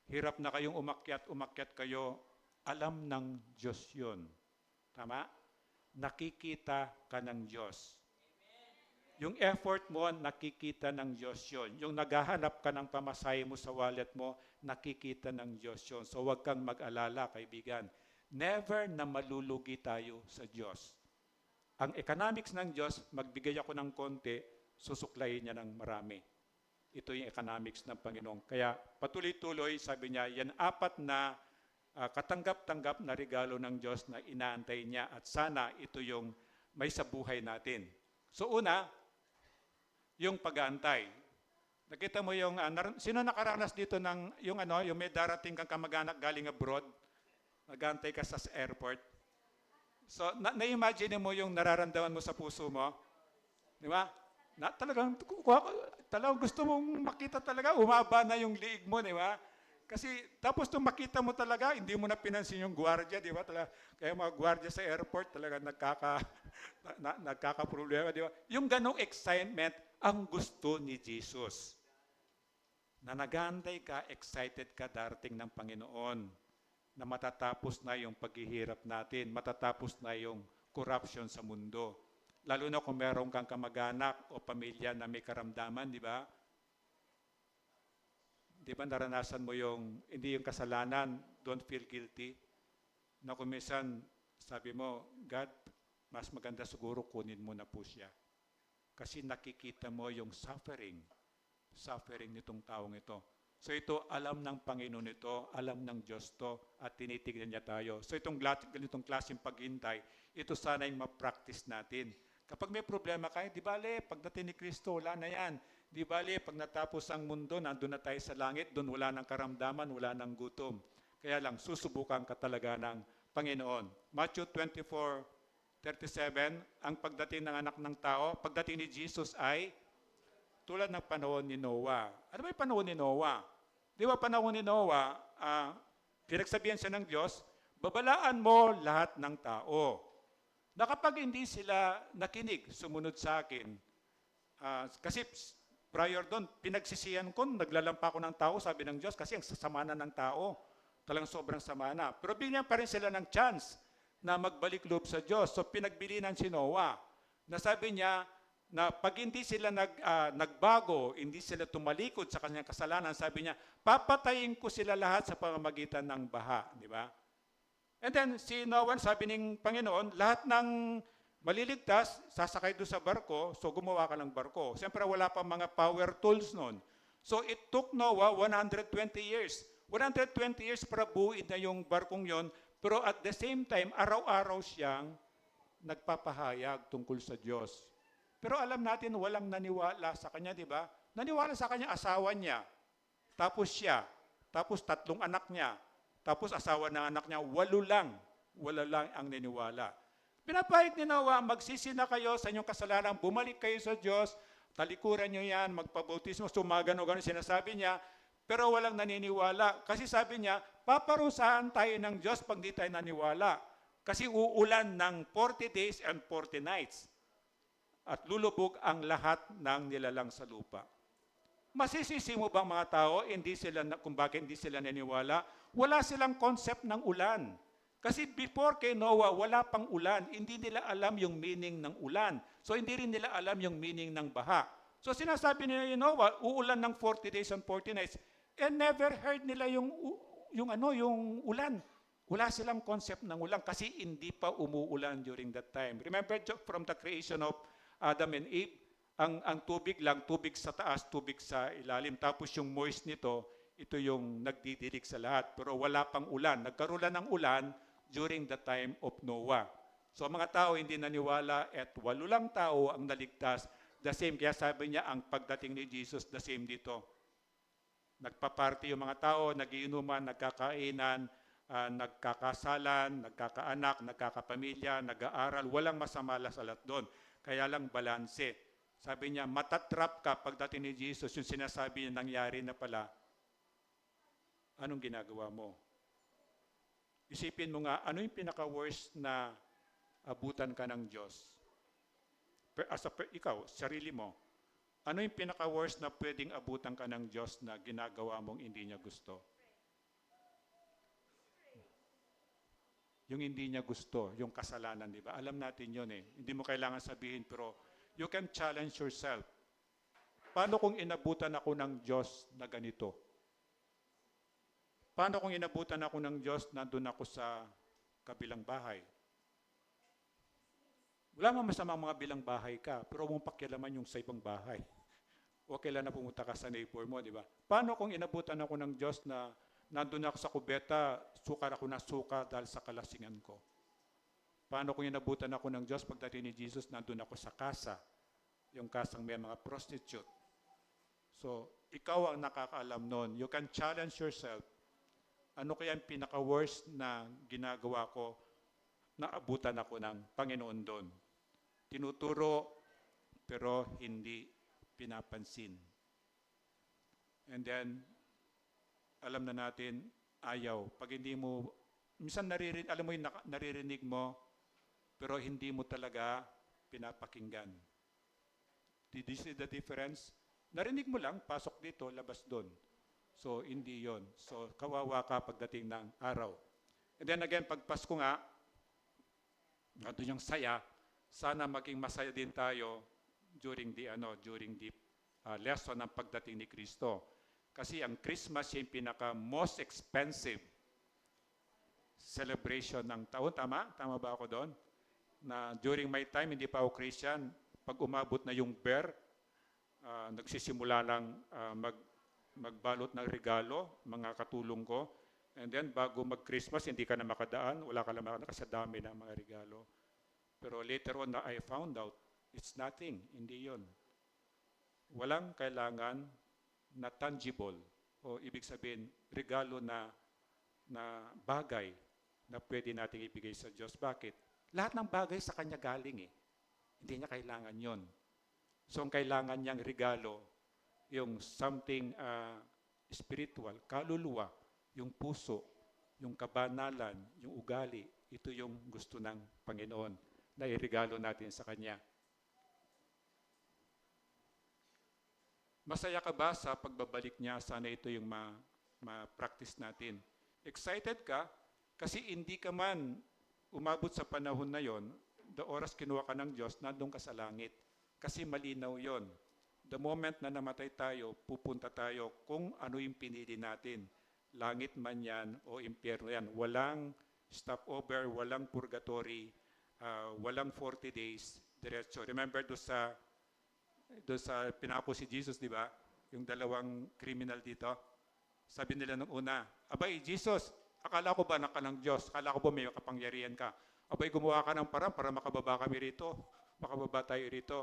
hirap na kayong umakyat kayo, alam ng Diyos yun. Tama? Nakikita ka ng Diyos. Yung effort mo, nakikita ng Diyos yun. Yung naghahanap ka ng pamasahe mo sa wallet mo, nakikita ng Diyos yun. So huwag kang mag-alala, kaibigan. Never na malulugi tayo sa Diyos. Ang economics ng Diyos, magbigay ako ng konti, susuklayin niya ng marami. Ito yung economics ng Panginoon. Kaya patuloy-tuloy, sabi niya, yan apat na katanggap-tanggap na regalo ng Diyos na inaantay niya at sana ito yung may sa buhay natin. So una, yung pag-aantay. Nakita mo yung, sino nakaranas dito ng, yung may darating kang kamag-anak galing abroad? Nag-aantay ka sa airport. So, na-imagine mo yung nararamdaman mo sa puso mo? Di ba? Talagang gusto mong makita talaga, umaba na yung liig mo, di ba? Kasi tapos nung makita mo talaga, hindi mo na pinansin yung gwardiya, di ba? Kaya mga gwardiya sa airport talaga nagkakaproblema, di ba? Yung ganong excitement, ang gusto ni Jesus. na nagantay ka, excited ka darating ng Panginoon, na matatapos na yung paghihirap natin, matatapos na yung corruption sa mundo. Lalo na kung meron kang kamag-anak o pamilya na may karamdaman, di ba? Di ba naranasan mo yung, hindi yung kasalanan, don't feel guilty, na kung minsan sabi mo, God, mas maganda siguro kunin mo na po siya. Kasi nakikita mo yung suffering nitong taong ito. So ito, alam ng Panginoon ito, alam ng Diyos to, at tinitignan niya tayo. So itong ganitong klaseng paghintay, ito sana'y ma-practice natin. Kapag may problema kayo, di bale, pagdating ni Kristo, wala na yan. Di bale, pag natapos ang mundo, nandun na tayo sa langit, doon wala ng karamdaman, wala ng gutom. Kaya lang, susubukan ka talaga ng Panginoon. Matthew 24:37, ang pagdating ng anak ng tao, pagdating ni Jesus ay tulad ng panahon ni Noah. Ano ba yung panahon ni Noah? Di ba panahon ni Noah, pinagsabihan siya ng Diyos, babalaan mo lahat ng tao. Na kapag hindi sila nakinig, sumunod sa akin, kasi prior doon, pinagsisihan ko, naglalampa ko ng tao, sabi ng Diyos, kasi ang sasama na ng tao. Talagang sobrang sama na. Pero bigyan pa rin sila ng chance na magbalik loob sa Diyos. So pinagbilinan si Noah, na sabi niya, na pag hindi sila nagbago, hindi sila tumalikod sa kanyang kasalanan, sabi niya, papatayin ko sila lahat sa pamamagitan ng baha. Di ba? And then, si Noah, sabi ng Panginoon, lahat ng maliligtas, sasakay doon sa barko, so gumawa ka ng barko. Siyempre, wala pa mga power tools noon. So, it took Noah 120 years. 120 years para buuin na yung barkong yon, pero at the same time, araw-araw siyang nagpapahayag tungkol sa Diyos. Pero alam natin, walang naniwala sa kanya, di ba? Naniwala sa kanya asawa niya, tapos siya, tapos 3 anak niya, tapos asawa ng anak niya, 8 lang ang naniwala. Pinapahig ni Noah, magsisi na kayo sa inyong kasalanan, bumalik kayo sa Diyos, talikuran nyo yan, magpabautismo, sumagano-gano, sinasabi niya, pero walang naniniwala. Kasi sabi niya, paparusahan tayo ng Diyos pag di tayo naniwala. Kasi uulan ng 40 days and 40 nights. At lulubog ang lahat ng nilalang sa lupa. Masisisi mo bang mga tao, kung bakit hindi sila naniwala? Wala silang concept ng ulan. Kasi before kay Noah, wala pang ulan. Hindi nila alam yung meaning ng ulan. So hindi rin nila alam yung meaning ng baha. So sinasabi nila ni Noah, uulan ng 40 days and 40 nights. And never heard nila yung ulan. Wala silang concept ng ulan kasi hindi pa umuulan during that time. Remember from the creation of Adam and Eve, ang tubig lang, tubig sa taas, tubig sa ilalim. Tapos yung moist nito, ito yung nagdidilig sa lahat. Pero wala pang ulan. Nagkaroon lang ng ulan during the time of Noah. So mga tao hindi naniwala at 8 lang tao ang naligtas. The same, kaya sabi niya, ang pagdating ni Jesus, the same dito. Nagpa-party yung mga tao, nagiinuman, nagkakainan, nagkakasalan, nagkakaanak, nagkakapamilya, nag-aaral. Walang masama sa lahat doon. Kaya lang balanse. Sabi niya, matatrap ka pagdating ni Jesus, yung sinasabi niya nangyari na pala, anong ginagawa mo? Isipin mo nga, ano yung pinaka-worst na abutan ka ng Diyos? Ikaw, sarili mo, ano yung pinaka-worst na pwedeng abutan ka ng Diyos na ginagawa mong hindi niya gusto? Yung hindi niya gusto, yung kasalanan, di ba? Alam natin yun eh. Hindi mo kailangan sabihin, pero you can challenge yourself. Paano kung inabutan ako ng Diyos na ganito? Paano kung inabutan ako ng Diyos, nandun ako sa kabilang bahay? Wala mang masamang mga bilang bahay ka, pero huwag mong pakialaman yung sa ibang bahay. O kailan na pumunta ka sa neighbor mo, di ba? Paano kung inabutan ako ng Diyos na nandun ako sa kubeta, sukar ako na suka dahil sa kalasingan ko? Paano kung inabutan ako ng Diyos pagdating ni Jesus, nandun ako sa kasa, yung kasang may mga prostitute? So, ikaw ang nakakaalam nun. You can challenge yourself. Ano kaya ang pinaka-worst na ginagawa ko na abutan ako ng Panginoon doon? Tinuturo, pero hindi pinapansin. And then, alam na natin, ayaw. Pag hindi mo, minsan alam mo yung naririnig mo, pero hindi mo talaga pinapakinggan. Did you see the difference? Narinig mo lang, pasok dito, labas doon. So, hindi yon. So, kawawa ka pagdating ng araw. And then again, pag Pasko nga, nandun yung saya, sana maging masaya din tayo during the lesson ng pagdating ni Kristo. Kasi ang Christmas yung pinaka most expensive celebration ng taon. Tama? Tama ba ako doon? Na during my time, hindi pa ako Christian, pag umabot na yung bear, nagsisimula lang magbalot ng regalo, mga katulong ko. And then, bago mag-Christmas, hindi ka na makadaan, wala ka lang makadaan kasi dami ng mga regalo. Pero later on, I found out, it's nothing, hindi yon. Walang kailangan na tangible, o ibig sabihin, regalo na bagay na pwede nating ibigay sa Diyos. Bakit? Lahat ng bagay sa Kanya galing eh. Hindi niya kailangan yon. So, ang kailangan niyang regalo, yung something spiritual, kaluluwa, yung puso, yung kabanalan, yung ugali, ito yung gusto ng Panginoon na iregalo natin sa Kanya. Masaya ka ba sa pagbabalik niya? Sana ito yung ma-practice natin. Excited ka? Kasi hindi ka man umabot sa panahon na yon, the oras kinuha ka ng Diyos, nandun ka sa langit. Kasi malinaw yon. The moment na namatay tayo, pupunta tayo kung ano yung pinili natin. Langit man yan o impyerno yan. Walang stopover, walang purgatory, walang 40 days, diretso. Remember doon sa pinako si Jesus, di ba? Yung dalawang criminal dito. Sabi nila nung una, abay, Jesus, akala ko ba na ka ng Diyos? Akala ko ba may kapangyarihan ka? Abay, gumawa ka ng parang para makababa kami rito. Makababa tayo rito.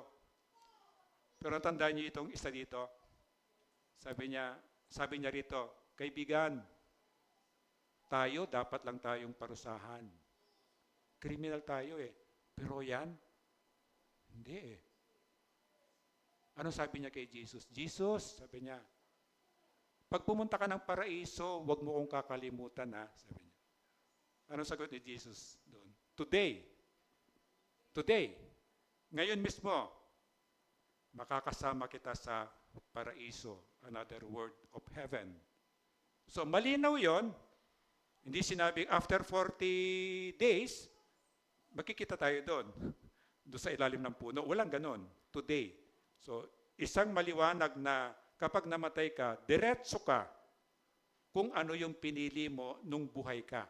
Pero tandaan niyo itong isa dito. Sabi niya rito, kaibigan, tayo dapat lang tayong parusahan. Criminal tayo eh. Pero yan, hindi eh. Ano sabi niya kay Jesus? Jesus, sabi niya, pag pumunta ka ng paraiso, huwag mo kong kakalimutan ha, sabi niya. Anong sagot ni Jesus doon? Today, ngayon mismo, makakasama kita sa paraiso, another world of heaven. So malinaw yon. Hindi sinabing after 40 days, makikita tayo doon sa ilalim ng puno. Walang ganon. Today. So isang maliwanag na kapag namatay ka, diretso ka kung ano yung pinili mo nung buhay ka.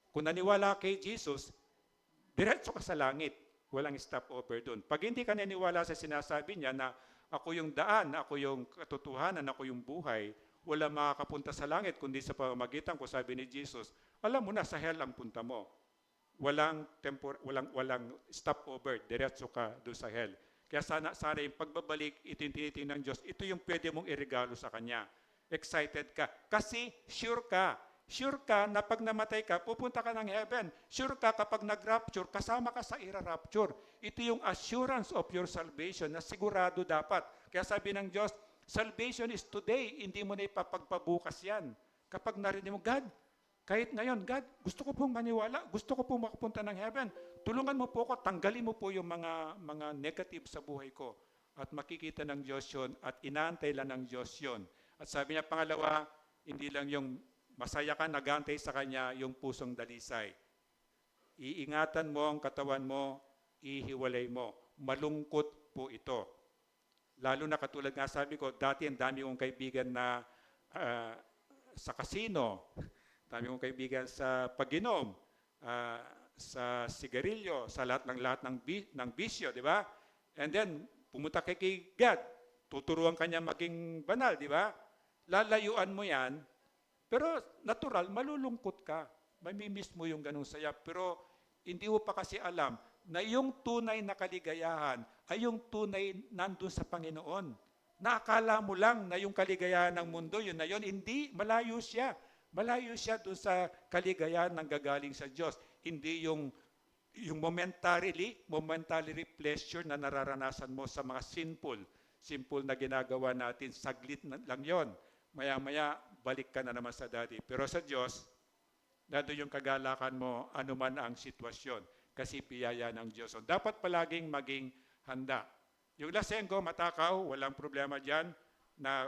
Kung naniwala kay Jesus, diretso ka sa langit. Walang stopover doon. Pag hindi ka naniwala sa sinasabi niya na ako yung daan, ako yung katotohanan, ako yung buhay, wala makakapunta sa langit kundi sa pamamagitan ko, sabi ni Jesus, alam mo na sa hell ang punta mo. Walang stopover, diretso ka doon sa hell. Kaya sana yung pagbabalik, ito yung tinitingnan ng Diyos, ito yung pwede mong iregalo sa Kanya. Excited ka. Kasi sure ka. Sure ka na pag namatay ka, pupunta ka ng heaven. Sure ka kapag nag-rapture, kasama ka sa ira-rapture. Ito yung assurance of your salvation na sigurado dapat. Kaya sabi ng Diyos, salvation is today, hindi mo na ipapagpabukas yan. Kapag narinig mo, God, kahit ngayon, God, gusto ko pong maniwala, gusto ko pong makapunta ng heaven. Tulungan mo po ako, tanggalin mo po yung mga negative sa buhay ko. At makikita ng Diyos yun, at inaantay lang ng Diyos yun. At sabi niya, pangalawa, hindi lang yung masaya ka, nagantay sa Kanya yung pusong dalisay. Iingatan mo ang katawan mo, ihiwalay mo. Malungkot po ito. Lalo na katulad nga sabi ko, dati ang dami kong kaibigan na sa kasino, dami kong kaibigan sa pag-inom, sa sigarilyo, sa lahat ng bisyo, di ba? And then, pumunta kay God, tuturuan kanya maging banal, di ba? Lalayuan mo yan, pero natural, malulungkot ka. Mamimiss mo yung ganung saya. Pero hindi mo pa kasi alam na yung tunay na kaligayahan ay yung tunay nandun sa Panginoon. Naakala mo lang na yung kaligayahan ng mundo, yun na yun. Hindi, malayo siya. Malayo siya dun sa kaligayahan ng gagaling sa Diyos. Hindi yung momentary pleasure na nararanasan mo sa mga simple na ginagawa natin. Saglit lang yon. Maya-maya, balik ka na naman sa Daddy. Pero sa Diyos, nandun yung kagalakan mo, anuman ang sitwasyon. Kasi biyaya ng Diyos. So, dapat palaging maging handa. Yung lasenggo, matakaw, walang problema dyan, na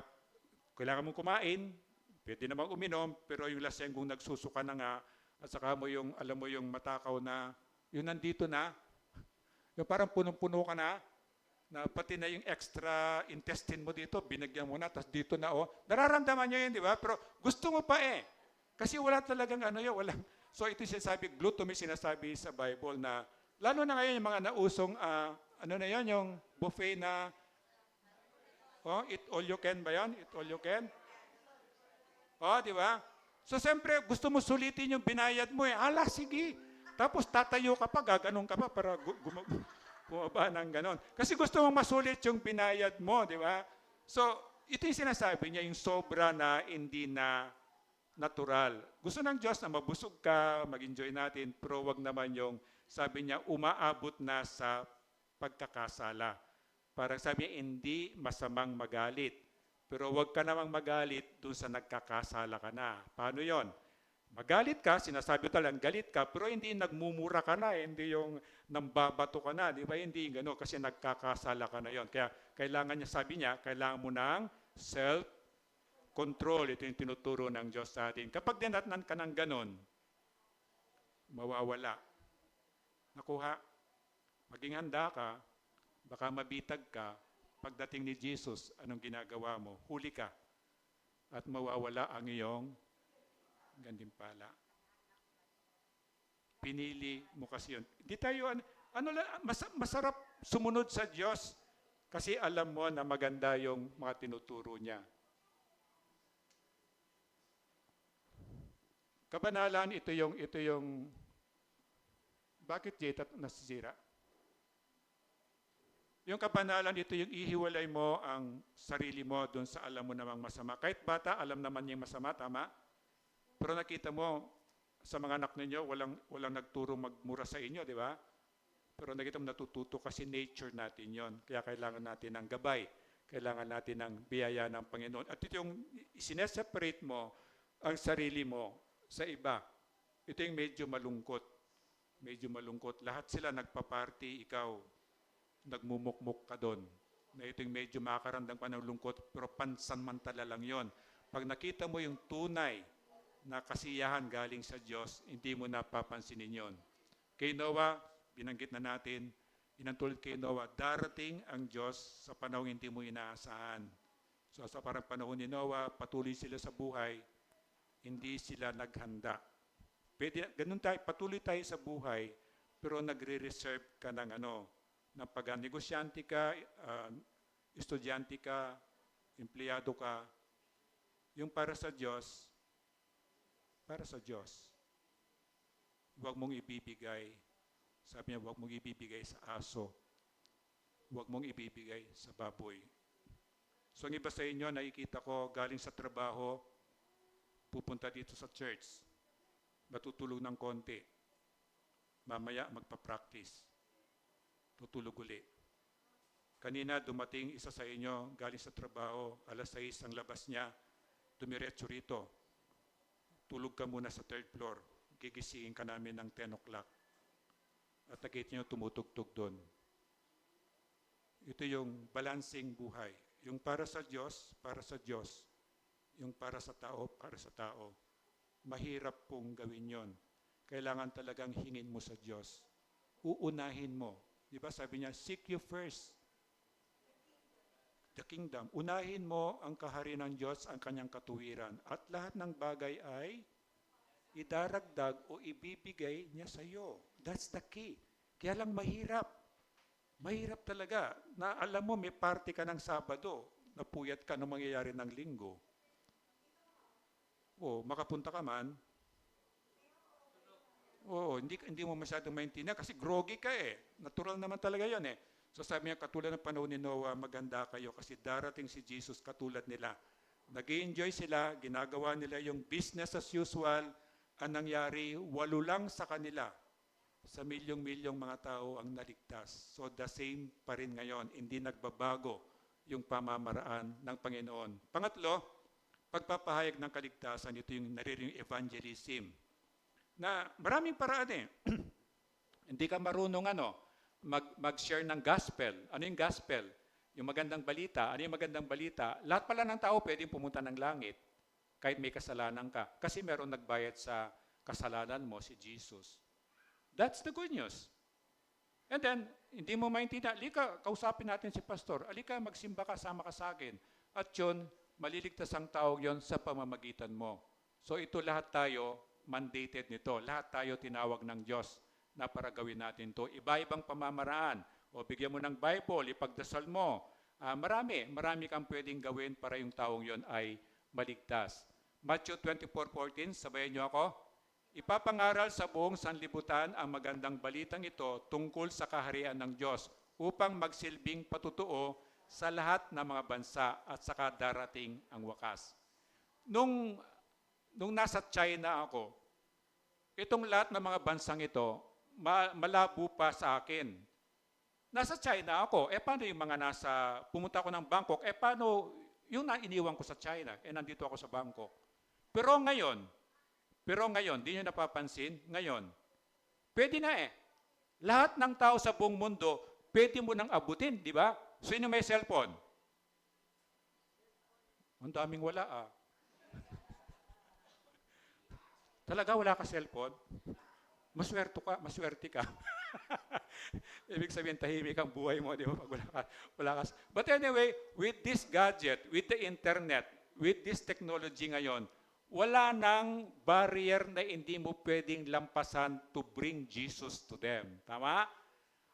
kailangan mong kumain, pwede namang uminom, pero yung laseng kung nagsusuka na nga, at saka mo yung, alam mo yung matakaw na, yung nandito na, yung parang punong-puno ka na pati na yung extra intestine mo dito, binagyan mo na, tapos dito na, oh, nararamdaman nyo yun, di ba? Pero gusto mo pa eh. Kasi wala talagang ano yun, walang, so ito sinasabi, glutamine sinasabi sa Bible na, lalo na ngayon yung mga nausong, ano na yun, yung buffet na, oh, eat all you can ba yan? Eat all you can? Oh, di ba? So, siyempre, gusto mo sulitin yung binayad mo eh. Ala, sige. Tapos tatayo ka pa, gaganon ka pa para bumaba ng ganon. Kasi gusto mong masulit yung binayad mo, di ba? So, ito yung sinasabi niya, yung sobra na hindi na natural. Gusto ng Diyos na mabusog ka, mag-enjoy natin, pero wag naman yung, sabi niya, umaabot na sa pagkakasala. Parang sabi niya, hindi masamang magalit. Pero wag ka namang magalit doon sa nagkakasala ka na. Paano yon? Magalit ka, sinasabi talagang galit ka, pero hindi nagmumura ka na, hindi yung nambabato ka na, di ba? Hindi gano'n kasi nagkakasala ka na yon. Kaya kailangan niya, sabi niya, kailangan mo ng self-control. Ito yung tinuturo ng Diyos sa atin. Kapag dinatnan ka ng gano'n, mawawala. Nakuha, maging handa ka, baka mabitag ka, pagdating ni Jesus, anong ginagawa mo? Huli ka at mawawala ang iyong gantimpala. Pinili mo kasi yun. Di tayo, masarap sumunod sa Diyos kasi alam mo na maganda yung mga tinuturo niya. Kabanalan, ito yung, bakit Jeta nasisira? Yung kabanalan, ito yung ihiwalay mo ang sarili mo doon sa alam mo namang masama. Kahit bata, alam naman niya masama, tama? Pero nakita mo, sa mga anak ninyo, walang nagturo magmura sa inyo, di ba? Pero nakita mo natututo kasi nature natin yon. Kaya kailangan natin ng gabay. Kailangan natin ng biyaya ng Panginoon. At ito yung sineseparate mo ang sarili mo sa iba. Ito yung medyo malungkot. Medyo malungkot. Lahat sila nagpa-party, ikaw nagmumukmuk ka doon. Na ito yung medyo makakarandang pa ng lungkot, pero pansamantala lang yon. Pag nakita mo yung tunay na kasiyahan galing sa Diyos, hindi mo napapansinin yon. Kay Noah, binanggit na natin, inantulad kay Noah, darating ang Diyos sa panahon hindi mo inaasahan. So sa parang panahon ni Noah, patuloy sila sa buhay, hindi sila naghanda. Ganun tayo, patuloy tayo sa buhay, pero nagre-reserve ka ng ng pag-negosyante ka, estudyante ka, empleyado ka, yung para sa Diyos, huwag mong ibibigay, sabi niya, huwag mong ibibigay sa aso, huwag mong ibibigay sa baboy. So ang iba sa inyo, nakikita ko, galing sa trabaho, pupunta dito sa church, matutulog ng konti, mamaya magpa-practice, tutulog uli. Kanina dumating isa sa inyo galing sa trabaho, 6:00 ang labas niya, dumiretso rito. Tulog ka muna sa 3rd floor, gigisingin ka namin ng 10 o'clock. At nakita niyo tumutugtog doon. Ito yung balancing buhay. Yung para sa Diyos, para sa Diyos. Yung para sa tao, para sa tao. Mahirap pong gawin yon. Kailangan talagang hingin mo sa Diyos. Uunahin mo. Di ba sabi niya, seek you first the kingdom. Unahin mo ang kaharian ng Diyos, ang kanyang katuwiran. At lahat ng bagay ay idaragdag o ibibigay niya sa iyo. That's the key. Kaya lang mahirap. Mahirap talaga. Na alam mo, may party ka ng Sabado, napuyat ka nung mangyayari ng Linggo. O, makapunta ka man, oo, hindi mo masyadong maintindihan kasi groggy ka eh. Natural naman talaga yon eh. So sabi niya, katulad ng panahon ni Noah, maganda kayo kasi darating si Jesus katulad nila. Nag-i-enjoy sila, ginagawa nila yung business as usual. Ang nangyari, 8 lang sa kanila. Sa milyong-milyong mga tao ang naligtas. So the same pa rin ngayon. Hindi nagbabago yung pamamaraan ng Panginoon. Pangatlo, pagpapahayag ng kaligtasan, ito yung nariring evangelism. Na maraming paraan eh. Hindi ka marunong mag-share ng gospel. Ano yung gospel? Yung magandang balita, ano yung magandang balita? Lahat pala ng tao pwedeng pumunta ng langit kahit may kasalanan ka. Kasi meron nagbayad sa kasalanan mo, si Jesus. That's the good news. And then, hindi mo maintindihan, alika, kausapin natin si pastor, alika, magsimba ka, sama ka sa akin. At yun, maliligtas ang tao yon sa pamamagitan mo. So ito lahat tayo mandated nito. Lahat tayo tinawag ng Diyos na para gawin natin to. Iba-ibang pamamaraan. O bigyan mo ng Bible, ipagdasal mo. Marami kang pwedeng gawin para yung taong yon ay maligtas. Matthew 24:14, sabayan niyo ako. Ipapangaral sa buong sanlibutan ang magandang balitang ito tungkol sa kaharian ng Diyos upang magsilbing patutuo sa lahat ng mga bansa at saka darating ang wakas. Nung nasa China ako, itong lahat ng mga bansang ito, malabo pa sa akin. Nasa China ako, paano yung mga pumunta ako ng Bangkok, paano yung iniwan ko sa China, nandito ako sa Bangkok. Pero ngayon, di nyo napapansin, ngayon, pwede na Lahat ng tao sa buong mundo, pwede mo nang abutin, di ba? Sino may cellphone? Ang daming wala Talaga wala ka cellphone? Maswerte ka. Ibig sabihin, tahimik ang buhay mo, di ba? Pag wala ka. But anyway, with this gadget, with the internet, with this technology ngayon, wala nang barrier na hindi mo pwedeng lampasan to bring Jesus to them. Tama?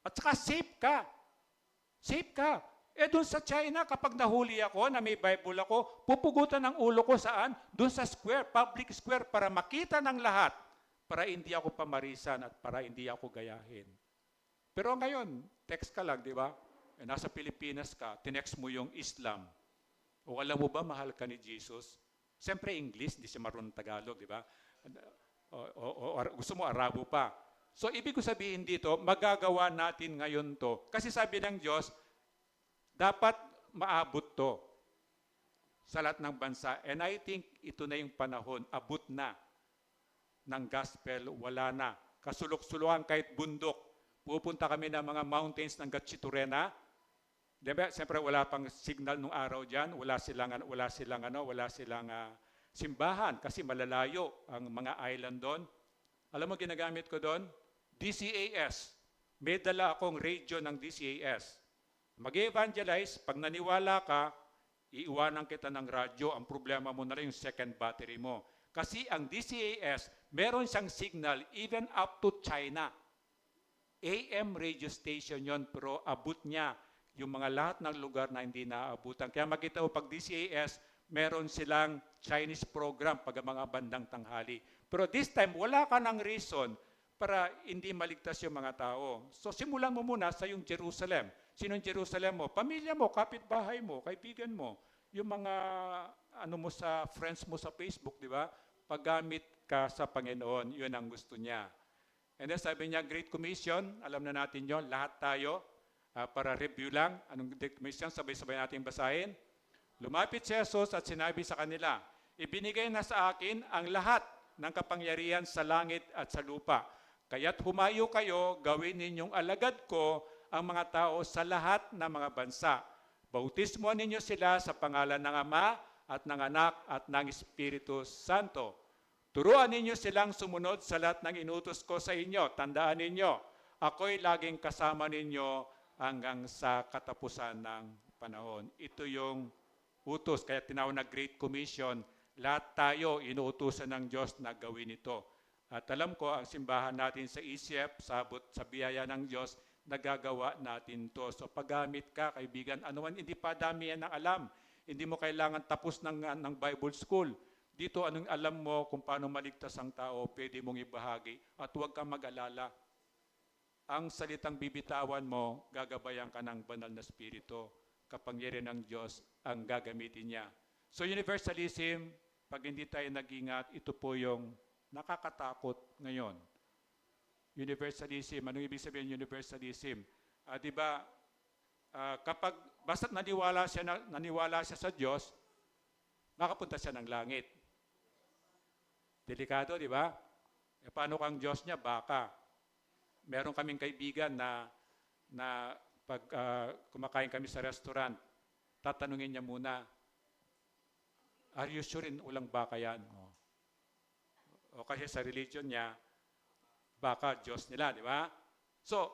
At saka safe ka. Safe ka. Doon sa China, kapag nahuli ako na may Bible ako, pupugutan ng ulo ko saan? Doon sa square, public square, para makita ng lahat. Para hindi ako pamarisan at para hindi ako gayahin. Pero ngayon, text ka lang, di ba? Nasa Pilipinas ka, tinext mo yung Islam. O alam mo ba, mahal ka ni Jesus? Siyempre English, hindi siya marunong Tagalog, di ba? O gusto mo Arabo pa. So ibig ko sabihin dito, magagawa natin ngayon to. Kasi sabi ng Diyos, dapat maabot to sa lahat ng bansa. And I think ito na yung panahon, abot na ng gospel, wala na. Kasulok-suluhan kahit bundok. Pupunta kami ng mga mountains ng Gatchiturena. Diba? Siyempre wala pang signal nung araw diyan, wala silang simbahan kasi malalayo ang mga island doon. Alam mo ginagamit ko doon? DCAS. May dala akong radio ng DCAS. Mag-evangelize, pag naniwala ka, iiwanan kita ng radyo, ang problema mo na rin yung second battery mo. Kasi ang DCAS, meron siyang signal even up to China. AM radio station yon, pero abot niya yung mga lahat ng lugar na hindi naaabutan. Kaya makita mo pag DCAS, meron silang Chinese program pag mga bandang tanghali. Pero this time, wala ka ng reason para hindi maligtas yung mga tao. So simulan mo muna sa yung Jerusalem. Sinong Jerusalem mo? Pamilya mo, kapitbahay mo, kaibigan mo. Yung mga mo sa friends mo sa Facebook, di ba? Paggamit ka sa Panginoon, yun ang gusto niya. And then sabi niya, Great Commission, alam na natin yon, lahat tayo. Para review lang, anong Great Commission, sabay-sabay natin basahin. Lumapit si Jesus at sinabi sa kanila, ibinigay na sa akin ang lahat ng kapangyarihan sa langit at sa lupa. Kaya't humayo kayo, gawin ninyong alagad ko ang mga tao sa lahat ng mga bansa. Bautismo ninyo sila sa pangalan ng Ama at ng Anak at ng Espiritu Santo. Turuan ninyo silang sumunod sa lahat ng inutos ko sa inyo. Tandaan ninyo, ako'y laging kasama ninyo hanggang sa katapusan ng panahon. Ito yung utos, kaya tinawag na Great Commission. Lahat tayo inuutusan ng Diyos na gawin ito. At alam ko, ang simbahan natin sa ICF, sa biyaya ng Diyos, nagagawa natin to. So paggamit ka, kaibigan, anuman hindi pa dami yan ng alam. Hindi mo kailangan tapos ng Bible School. Dito, anong alam mo kung paano maligtas ang tao, pwede mong ibahagi. At huwag kang mag-alala. Ang salitang bibitawan mo, gagabayan ka ng banal na spirito. Kapangyarihan ng Diyos ang gagamitin niya. So universalism, pag hindi tayo nag-ingat, ito po yung nakakatakot ngayon. Universalism, anong ibig sabihin universalism? Di ba, kapag basta't naniwala siya sa Diyos, makapunta siya ng langit. Delikado, di ba? Paano kang Diyos niya? Baka. Meron kaming kaibigan na Pag kumakain kami sa restaurant, tatanungin niya muna, are you sure ulang baka yan? O kasi sa religion niya, baka Diyos nila, di ba? So,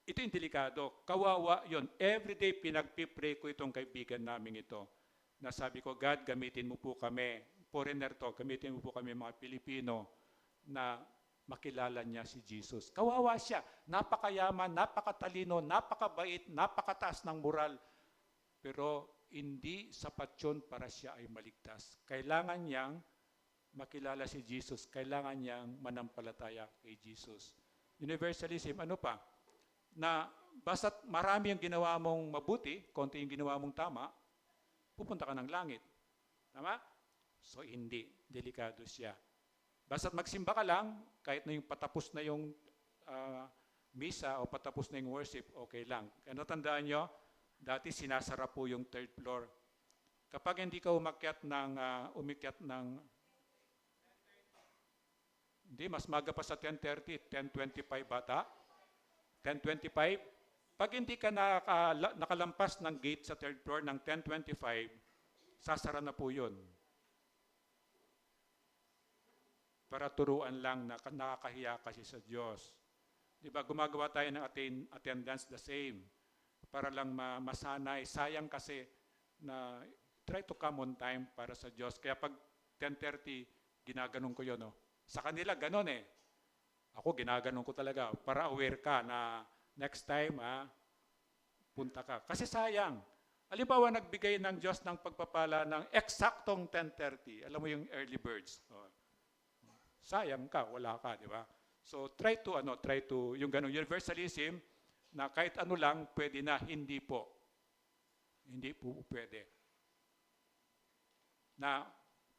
ito yung delikado. Kawawa yon. Everyday pinagpipray ko itong kaibigan namin ito. Na sabi ko, God, gamitin mo po kami. Foreigner to, gamitin mo po kami mga Pilipino na makilala niya si Jesus. Kawawa siya. Napakayaman, napakatalino, napakabait, napakataas ng moral. Pero hindi sapat yun para siya ay maligtas. Kailangan niyang makilala si Jesus. Kailangan niyang manampalataya kay Jesus. Universalism, ano pa? Na basta't marami ang ginawa mong mabuti, konti yung ginawa mong tama, pupunta ka ng langit. Tama? So hindi. Delikado siya. Basta't magsimba ka lang, kahit na yung patapos na yung misa o patapos na yung worship, okay lang. Kaya natandaan nyo, dati sinasara po yung third floor. Kapag hindi ka umakyat ng hindi, mas maga pa sa 10:30, 10:25 bata. 10:25. Pag hindi ka nakalampas ng gate sa third floor ng 10:25, sasara na po yun. Para turuan lang na nakakahiya kasi sa Diyos. Di ba, gumagawa tayo ng attendance the same. Para lang masanay. Sayang kasi na try to come on time para sa Diyos. Kaya pag 10:30, ginaganon ko yun. No? Sa kanila, ganon eh. Ako, ginaganon ko talaga. Para aware ka na next time, punta ka. Kasi sayang. Halimbawa, nagbigay ng Diyos ng pagpapala ng eksaktong 10:30. Alam mo yung early birds. Sayang ka, wala ka, di ba? So, try to, yung ganong universalism, na kahit ano lang, pwede na, hindi po. Hindi po pwede. Na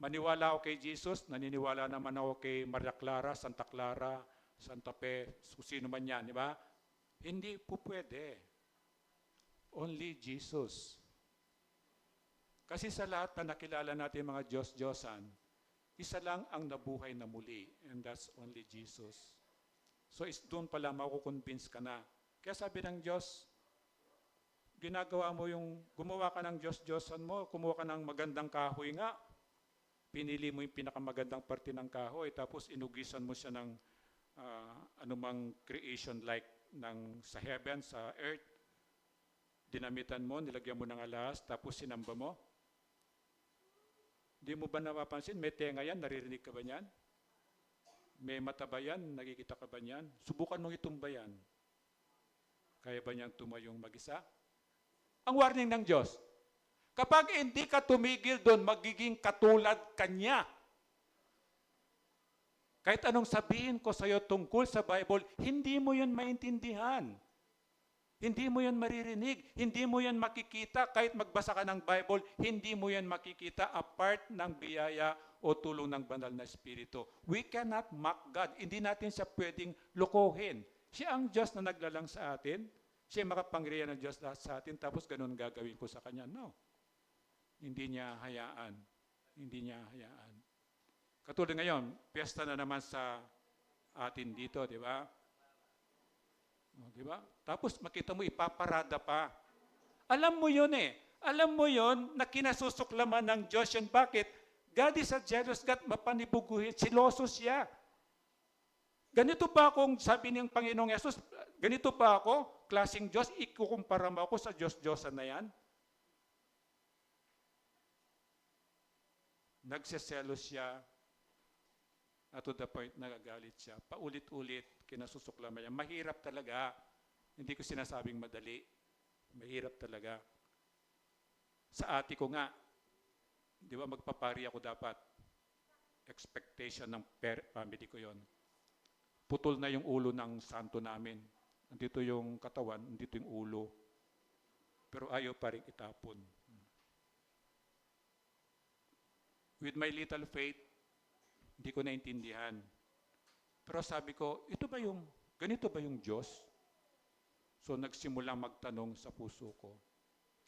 maniwala ako kay Jesus, naniniwala naman ako kay Maria Clara, Santa Clara, Santa Fe, sino man yan, di ba? Hindi po pwede. Only Jesus. Kasi sa lahat na nakilala natin mga Diyos-Diyosan, isa lang ang nabuhay na muli, and that's only Jesus. So doon pala makukonvince ka na. Kaya sabi ng Diyos, ginagawa mo gumawa ka ng Diyos-Diyosan mo, kumuha ka ng magandang kahoy nga, pinili mo yung pinakamagandang parte ng kahoy, tapos inugisan mo siya ng anumang creation like sa heaven, sa earth, dinamitan mo, nilagyan mo ng alas, tapos sinamba mo. Di mo ba napapansin, may tenga yan, naririnig ka ba niyan? May mata ba yan, nakikita ka ba niyan? Subukan mong itumba yan. Kaya ba niyang tumayong mag-isa? Ang warning ng Diyos, kapag hindi ka tumigil doon, magiging katulad kanya. Kahit anong sabihin ko sa iyo tungkol sa Bible, hindi mo yun maintindihan. Hindi mo yan maririnig, hindi mo yan makikita kahit magbasa ka ng Bible, hindi mo yan makikita apart ng biyaya o tulong ng banal na Espiritu. We cannot mock God. Hindi natin siya pwedeng lokohin. Siya ang Diyos na naglalang sa atin. Siya ang makapangyarihan ng Diyos sa atin, tapos ganun gagawin ko sa Kanya. No. Hindi niya hayaan. Hindi niya hayaan. Katulad ngayon, piyesta na naman sa atin dito, di ba? Di ba? Tapos makita mo ipaparada pa. Alam mo yun eh. Alam mo yun na kinasusuklaman ng Diyos yun. Bakit? God is a jealous God, mapanibuguhin. Siloso siya. Ganito ba akong sabi ng Panginoong Yesus, ganito ba ako, klaseng Diyos, ikukumpara mo ako sa Diyos-Diyosan na yan? Nagseselos siya at to the point nagagalit siya. Paulit-ulit, kinasusuklaman niya. Mahirap talaga. Hindi ko sinasabing madali. Mahirap talaga. Sa ate ko nga, di ba magpapari ako dapat. Expectation ng family ko yon. Putol na yung ulo ng santo namin. Nandito yung katawan, nandito yung ulo. Pero ayaw pa rin itapon. With my little faith, hindi ko naintindihan. Pero sabi ko, ganito ba yung Diyos? So nagsimulang magtanong sa puso ko,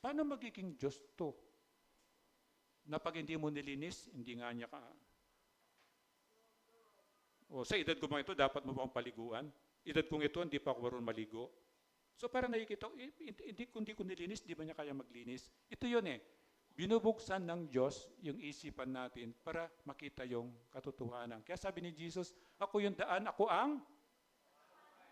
paano magiging Diyos to? Na pag hindi mo nilinis, hindi nga niya ka. O sa edad ko mga ito, dapat mo bang paliguan? Edad kong ito, hindi pa ako marunong maligo. So parang nakikita ko, hindi ko nilinis, di ba niya kaya maglinis? Ito yun eh. Binubuksan ng Diyos yung isipan natin para makita yung katotohanan. Kaya sabi ni Jesus, ako yung daan, ako ang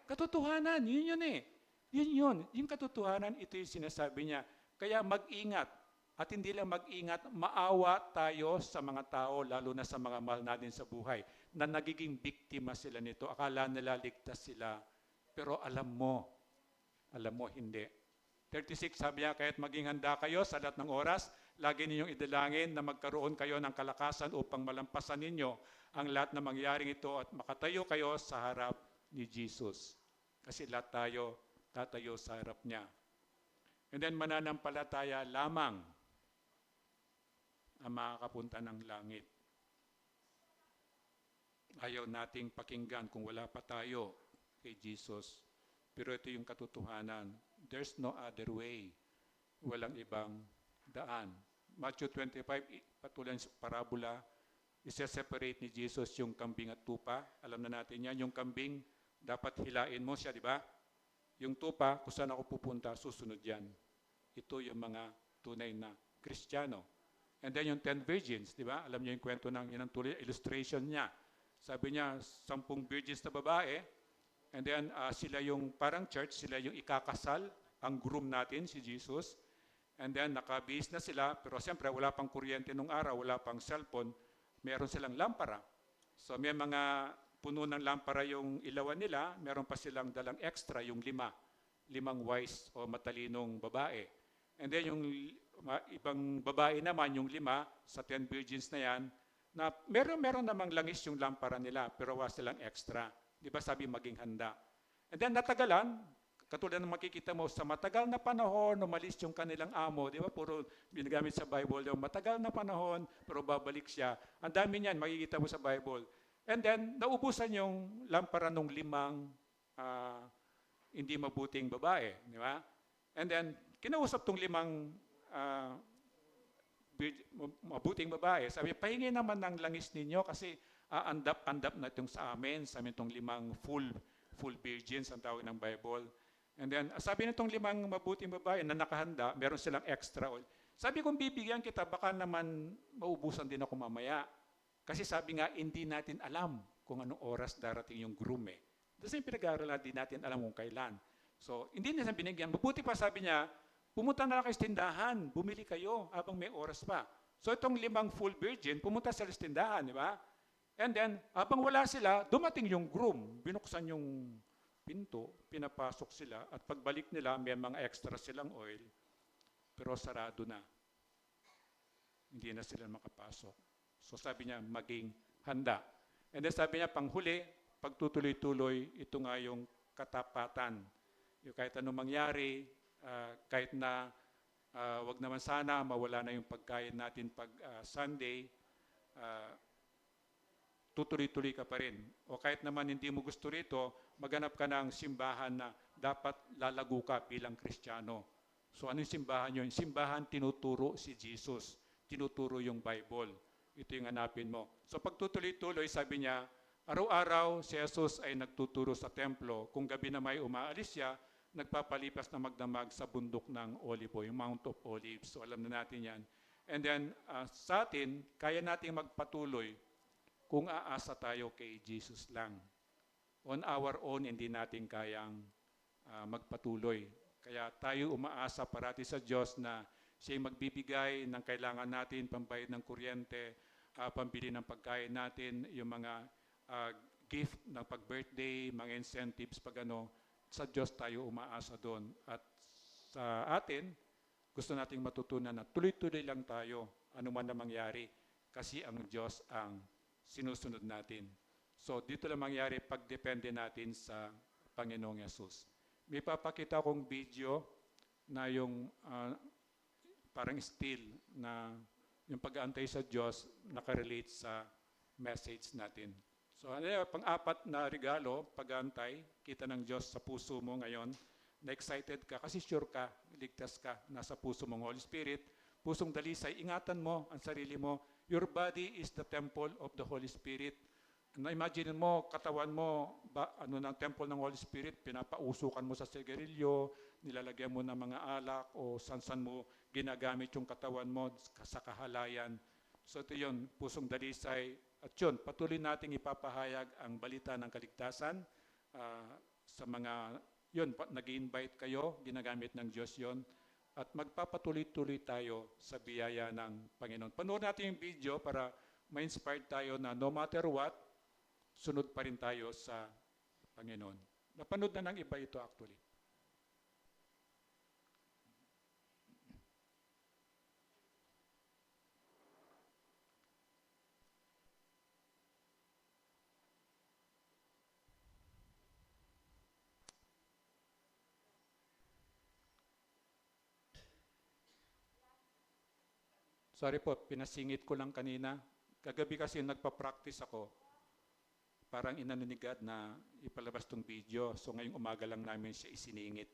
katotohanan. Yun yun eh. Yun yun. Yung katotohanan, ito yung sinasabi niya. Kaya mag-ingat. At hindi lang mag-ingat, maawa tayo sa mga tao, lalo na sa mga mahal natin sa buhay, na nagiging biktima sila nito. Akala nila ligtas sila. Pero alam mo hindi. 36, sabi niya, kaya't maging handa kayo sa lahat ng oras, lagi ninyong idalangin na magkaroon kayo ng kalakasan upang malampasan ninyo ang lahat na mangyaring ito at makatayo kayo sa harap ni Jesus. Kasi lahat tayo tatayo sa harap niya. And then mananampalataya lamang ang makakapunta ng langit. Ayaw nating pakinggan kung wala pa tayo kay Jesus. Pero ito yung katotohanan. There's no other way. Walang ibang daan. Matthew 25, patuloy sa parabola, isa-separate ni Jesus yung kambing at tupa. Alam na natin yan. Yung kambing, dapat hilain mo siya, di ba? Yung tupa, kung saan ako pupunta, susunod yan. Ito yung mga tunay na Kristiyano. And then yung 10 virgins, di ba? Alam niyo yung kwento ng tuloy, illustration niya. Sabi niya, 10 virgins na babae, and then sila yung parang church, sila yung ikakasal, ang groom natin, si Jesus. And then nakabihis na sila, pero siyempre wala pang kuryente nung araw, wala pang cellphone, meron silang lampara. So may mga puno ng lampara yung ilawan nila, meron pa silang dalang extra, yung limang wise o matalinong babae. And then yung ibang babae naman, yung 5 sa 10 virgins na yan, na meron namang langis yung lampara nila, pero wala silang extra. Di ba sabi maging handa? And then natagalan, katulad ng makikita mo, sa matagal na panahon, umalis yung kanilang amo, di ba? Puro binagamit sa Bible, yung matagal na panahon, pero babalik siya. Ang dami niyan, makikita mo sa Bible. And then, naubusan yung lampara ng 5 hindi mabuting babae, di ba? And then, kinausap tong 5 mabuting babae. Sabi, pahingi naman ng langis ninyo kasi andap na itong sa amin itong 5 full virgins, ang tawag ng Bible. And then, sabi nitong 5 mabuting babae na nakahanda, meron silang extra oil. Sabi kong bibigyan kita, baka naman maubusan din ako mamaya. Kasi sabi nga, hindi natin alam kung anong oras darating yung groom eh. Kasi yung pinag-aaralan, hindi natin alam kung kailan. So, hindi niya binigyan. Mabuti pa, sabi niya, pumunta na lang kayo sa tindahan, bumili kayo habang may oras pa. So, itong 5 full virgin, pumunta sa tindahan, di ba? And then, habang wala sila, dumating yung groom. Binuksan yung pinto, pinapasok sila, at pagbalik nila, may mga extra silang oil, pero sarado na. Hindi na sila makapasok. So, sabi niya, maging handa. And then, sabi niya, panghuli, pagtutuloy-tuloy, ito nga yung katapatan. Yung kahit anong mangyari, kahit na wag naman sana mawala na yung pagkain natin pag Sunday, tutuloy-tuloy ka pa rin. O kahit naman hindi mo gusto rito, maghanap ka ng simbahan na dapat lalago ka bilang Kristiyano. So ano yung simbahan yun? Simbahan tinuturo si Jesus, tinuturo yung Bible. Ito yung hanapin mo. So pagtutuloy-tuloy, sabi niya, araw-araw si Jesus ay nagtuturo sa templo. Kung gabi na may umaalis siya, nagpapalipas na magdamag sa bundok ng Olivo, yung Mount of Olives. So alam na natin yan. And then sa atin, kaya nating magpatuloy kung aasa tayo kay Jesus lang. On our own, hindi natin kayang magpatuloy. Kaya tayo umaasa parati sa Diyos na siya'y magbibigay ng kailangan natin, pambayad ng kuryente, pambili ng pagkain natin, yung mga gift ng pag-birthday, mga incentives, pag sa Diyos tayo umaasa doon. At sa atin, gusto nating matutunan na tuloy-tuloy lang tayo, ano man na mangyari, kasi ang Diyos ang sinusunod natin. So, dito lang mangyari pagdepende natin sa Panginoong Yesus. May papakita akong video na yung parang still na yung pag-aantay sa Diyos nakarelate sa message natin. So, pang-apat na regalo, pag-aantay, kita ng Diyos sa puso mo ngayon, na excited ka, kasi sure ka, ligtas ka, nasa puso mong Holy Spirit, pusong dalisay, ingatan mo ang sarili mo. Your body is the temple of the Holy Spirit. Na-imagine mo, katawan mo, ano ng temple ng Holy Spirit, pinapausukan mo sa sigarilyo, nilalagyan mo ng mga alak, o san-san mo ginagamit yung katawan mo sa kahalayan. So ito yun, pusong dalisay. At yun, patuloy nating ipapahayag ang balita ng kaligtasan sa mga, yun, nag-invite kayo, ginagamit ng Diyos yun. At magpapatuloy-tuloy tayo sa biyaya ng Panginoon. Panoorin natin yung video para ma-inspired tayo na no matter what, sunod pa rin tayo sa Panginoon. Napanood na ng iba ito actually. Sorry po, pinasingit ko lang kanina. Kagabi kasi nagpa-practice ako. Parang inano ni God na ipalabas tong video. So ngayong umaga lang namin siya isiningit.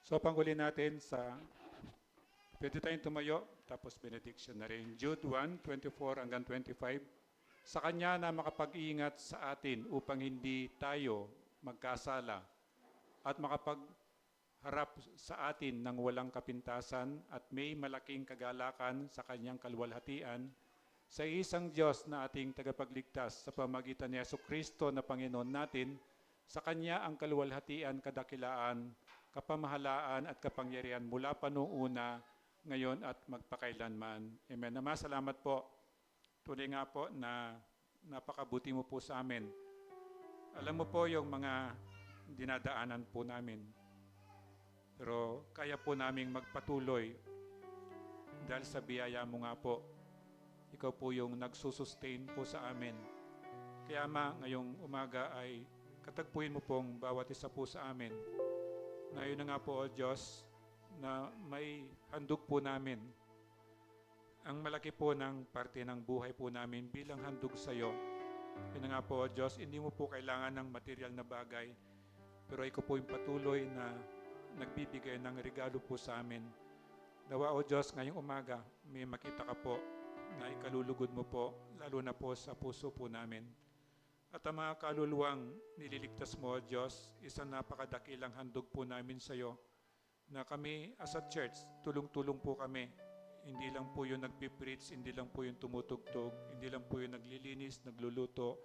So panghuli natin pwede tayong tumayo, tapos benediction na rin. Jude 1:24 hanggang 25. Sa Kanya na makapag-iingat sa atin upang hindi tayo magkasala at makapagharap sa atin ng walang kapintasan at may malaking kagalakan sa Kanyang kaluwalhatian, sa isang Diyos na ating tagapagligtas sa pamagitan ni Jesucristo na Panginoon natin, sa Kanya ang kaluwalhatian, kadakilaan, kapamahalaan at kapangyarihan mula pa noong una, ngayon at magpakailanman. Amen. Ama, salamat po. Tunay nga po na napakabuti mo po sa amin. Alam mo po yung mga dinadaanan po namin. Pero kaya po naming magpatuloy dahil sa biyaya mo nga po. Ikaw po yung nagsusustain po sa amin. Kaya Ama, ngayong umaga ay katagpuin mo pong bawat isa po sa amin. Na yun na nga po, O Diyos, na may handog po namin. Ang malaki po ng parte ng buhay po namin bilang handog sa iyo. Yun na nga po, O Diyos, hindi mo po kailangan ng material na bagay, pero ikaw po yung patuloy na nagbibigay ng regalo po sa amin. Nawa, O Diyos, ngayong umaga, may makita ka po na ikalulugod mo po, lalo na po sa puso po namin. At ang mga kaluluwang nililigtas mo, O Diyos, isang napakadakilang handog po namin sa iyo, na kami as a church, tulong-tulong po kami. Hindi lang po yung nagpipreach, hindi lang po yung tumutugtog, hindi lang po yung naglilinis, nagluluto,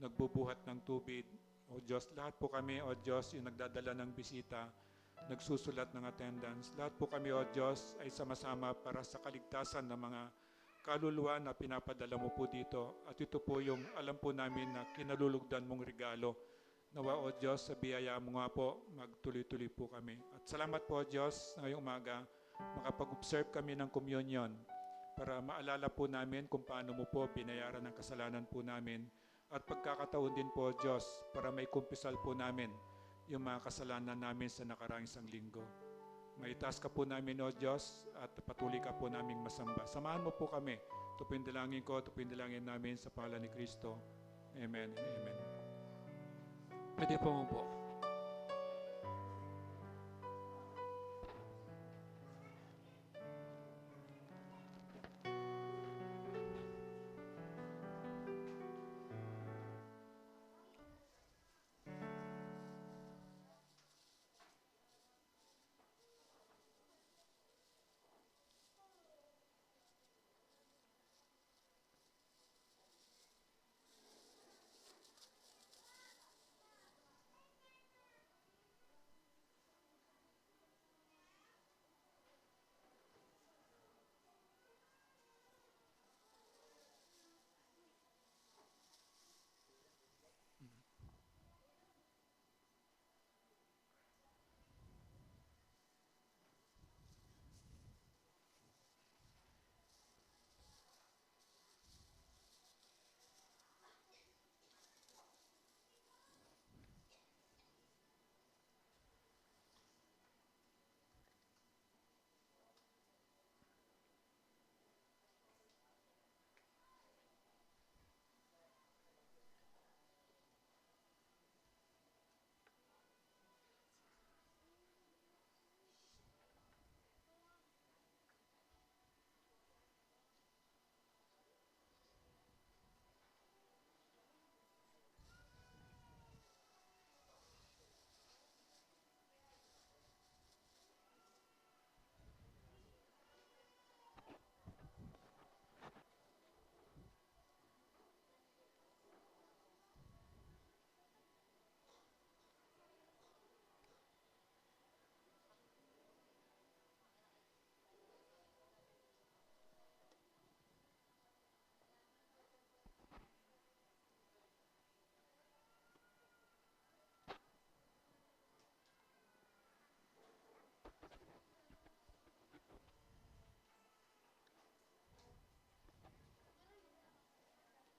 nagbubuhat ng tubig. O Diyos, lahat po kami, O Diyos, yung nagdadala ng bisita, nagsusulat ng attendance. Lahat po kami, O Diyos, ay sama-sama para sa kaligtasan ng mga kaluluwa na pinapadala mo po dito. At ito po yung alam po namin na kinalulugdan mong regalo. Nawa, O Diyos, sa biyaya mo nga po, magtuloy-tuloy po kami. At salamat po, O Diyos, ngayong umaga, makapag-observe kami ng communion para maalala po namin kung paano mo po binayaran ng kasalanan po namin. At pagkakataon din po, O Diyos, para may kumpisal po namin yung mga kasalanan namin sa nakaraang isang linggo. Maitaas ka po namin, O Diyos, at patuloy ka po naming masamba. Samahan mo po kami. Ito po yung dalangin ko, ito po yung dalangin namin sa pangalan ni Kristo. Amen and amen. Pwede po mo po.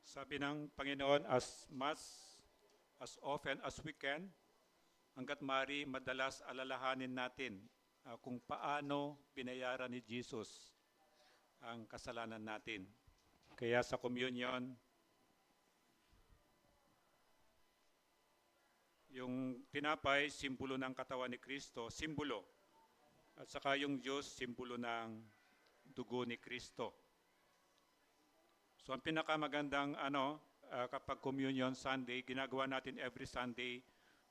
Sabi ng Panginoon, as often as we can, hanggat maaari, madalas alalahanin natin kung paano binayaran ni Jesus ang kasalanan natin. Kaya sa communion, yung tinapay, simbolo ng katawan ni Kristo, simbolo At saka yung Diyos, simbolo ng dugo ni Kristo. So ang pinakamagandang kapag Communion Sunday, ginagawa natin every Sunday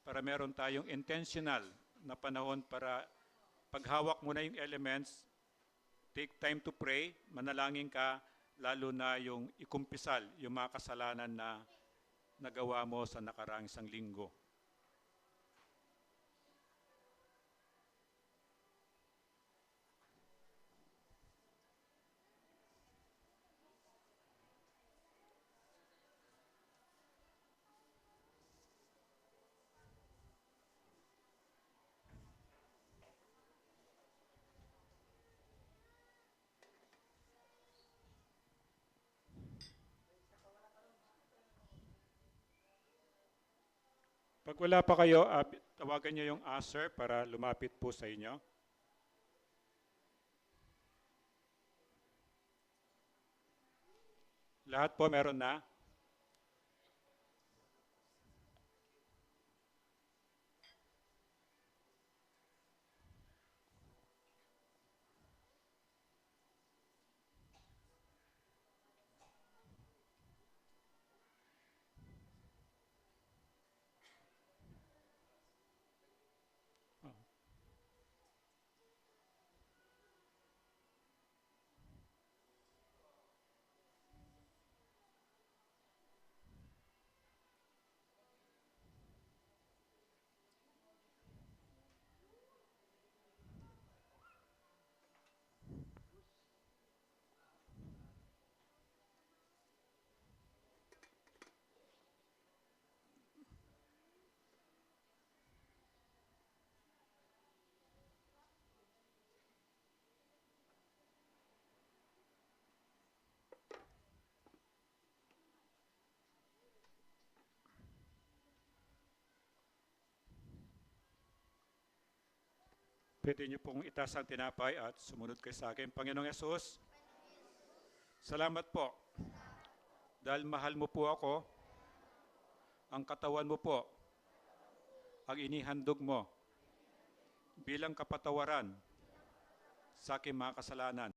para meron tayong intentional na panahon para paghawak mo na yung elements, take time to pray, manalangin ka, lalo na yung ikumpisal, yung mga kasalanan na nagawa mo sa nakaraang isang linggo. Pag wala pa kayo, tawagan niyo yung usher para lumapit po sa inyo. Lahat po meron na. Pwede niyo pong itaas ang tinapay at sumunod kayo sa akin. Panginoong Yesus, salamat po. Dahil mahal mo po ako, ang katawan mo po, ang inihandog mo bilang kapatawaran sa aking mga kasalanan.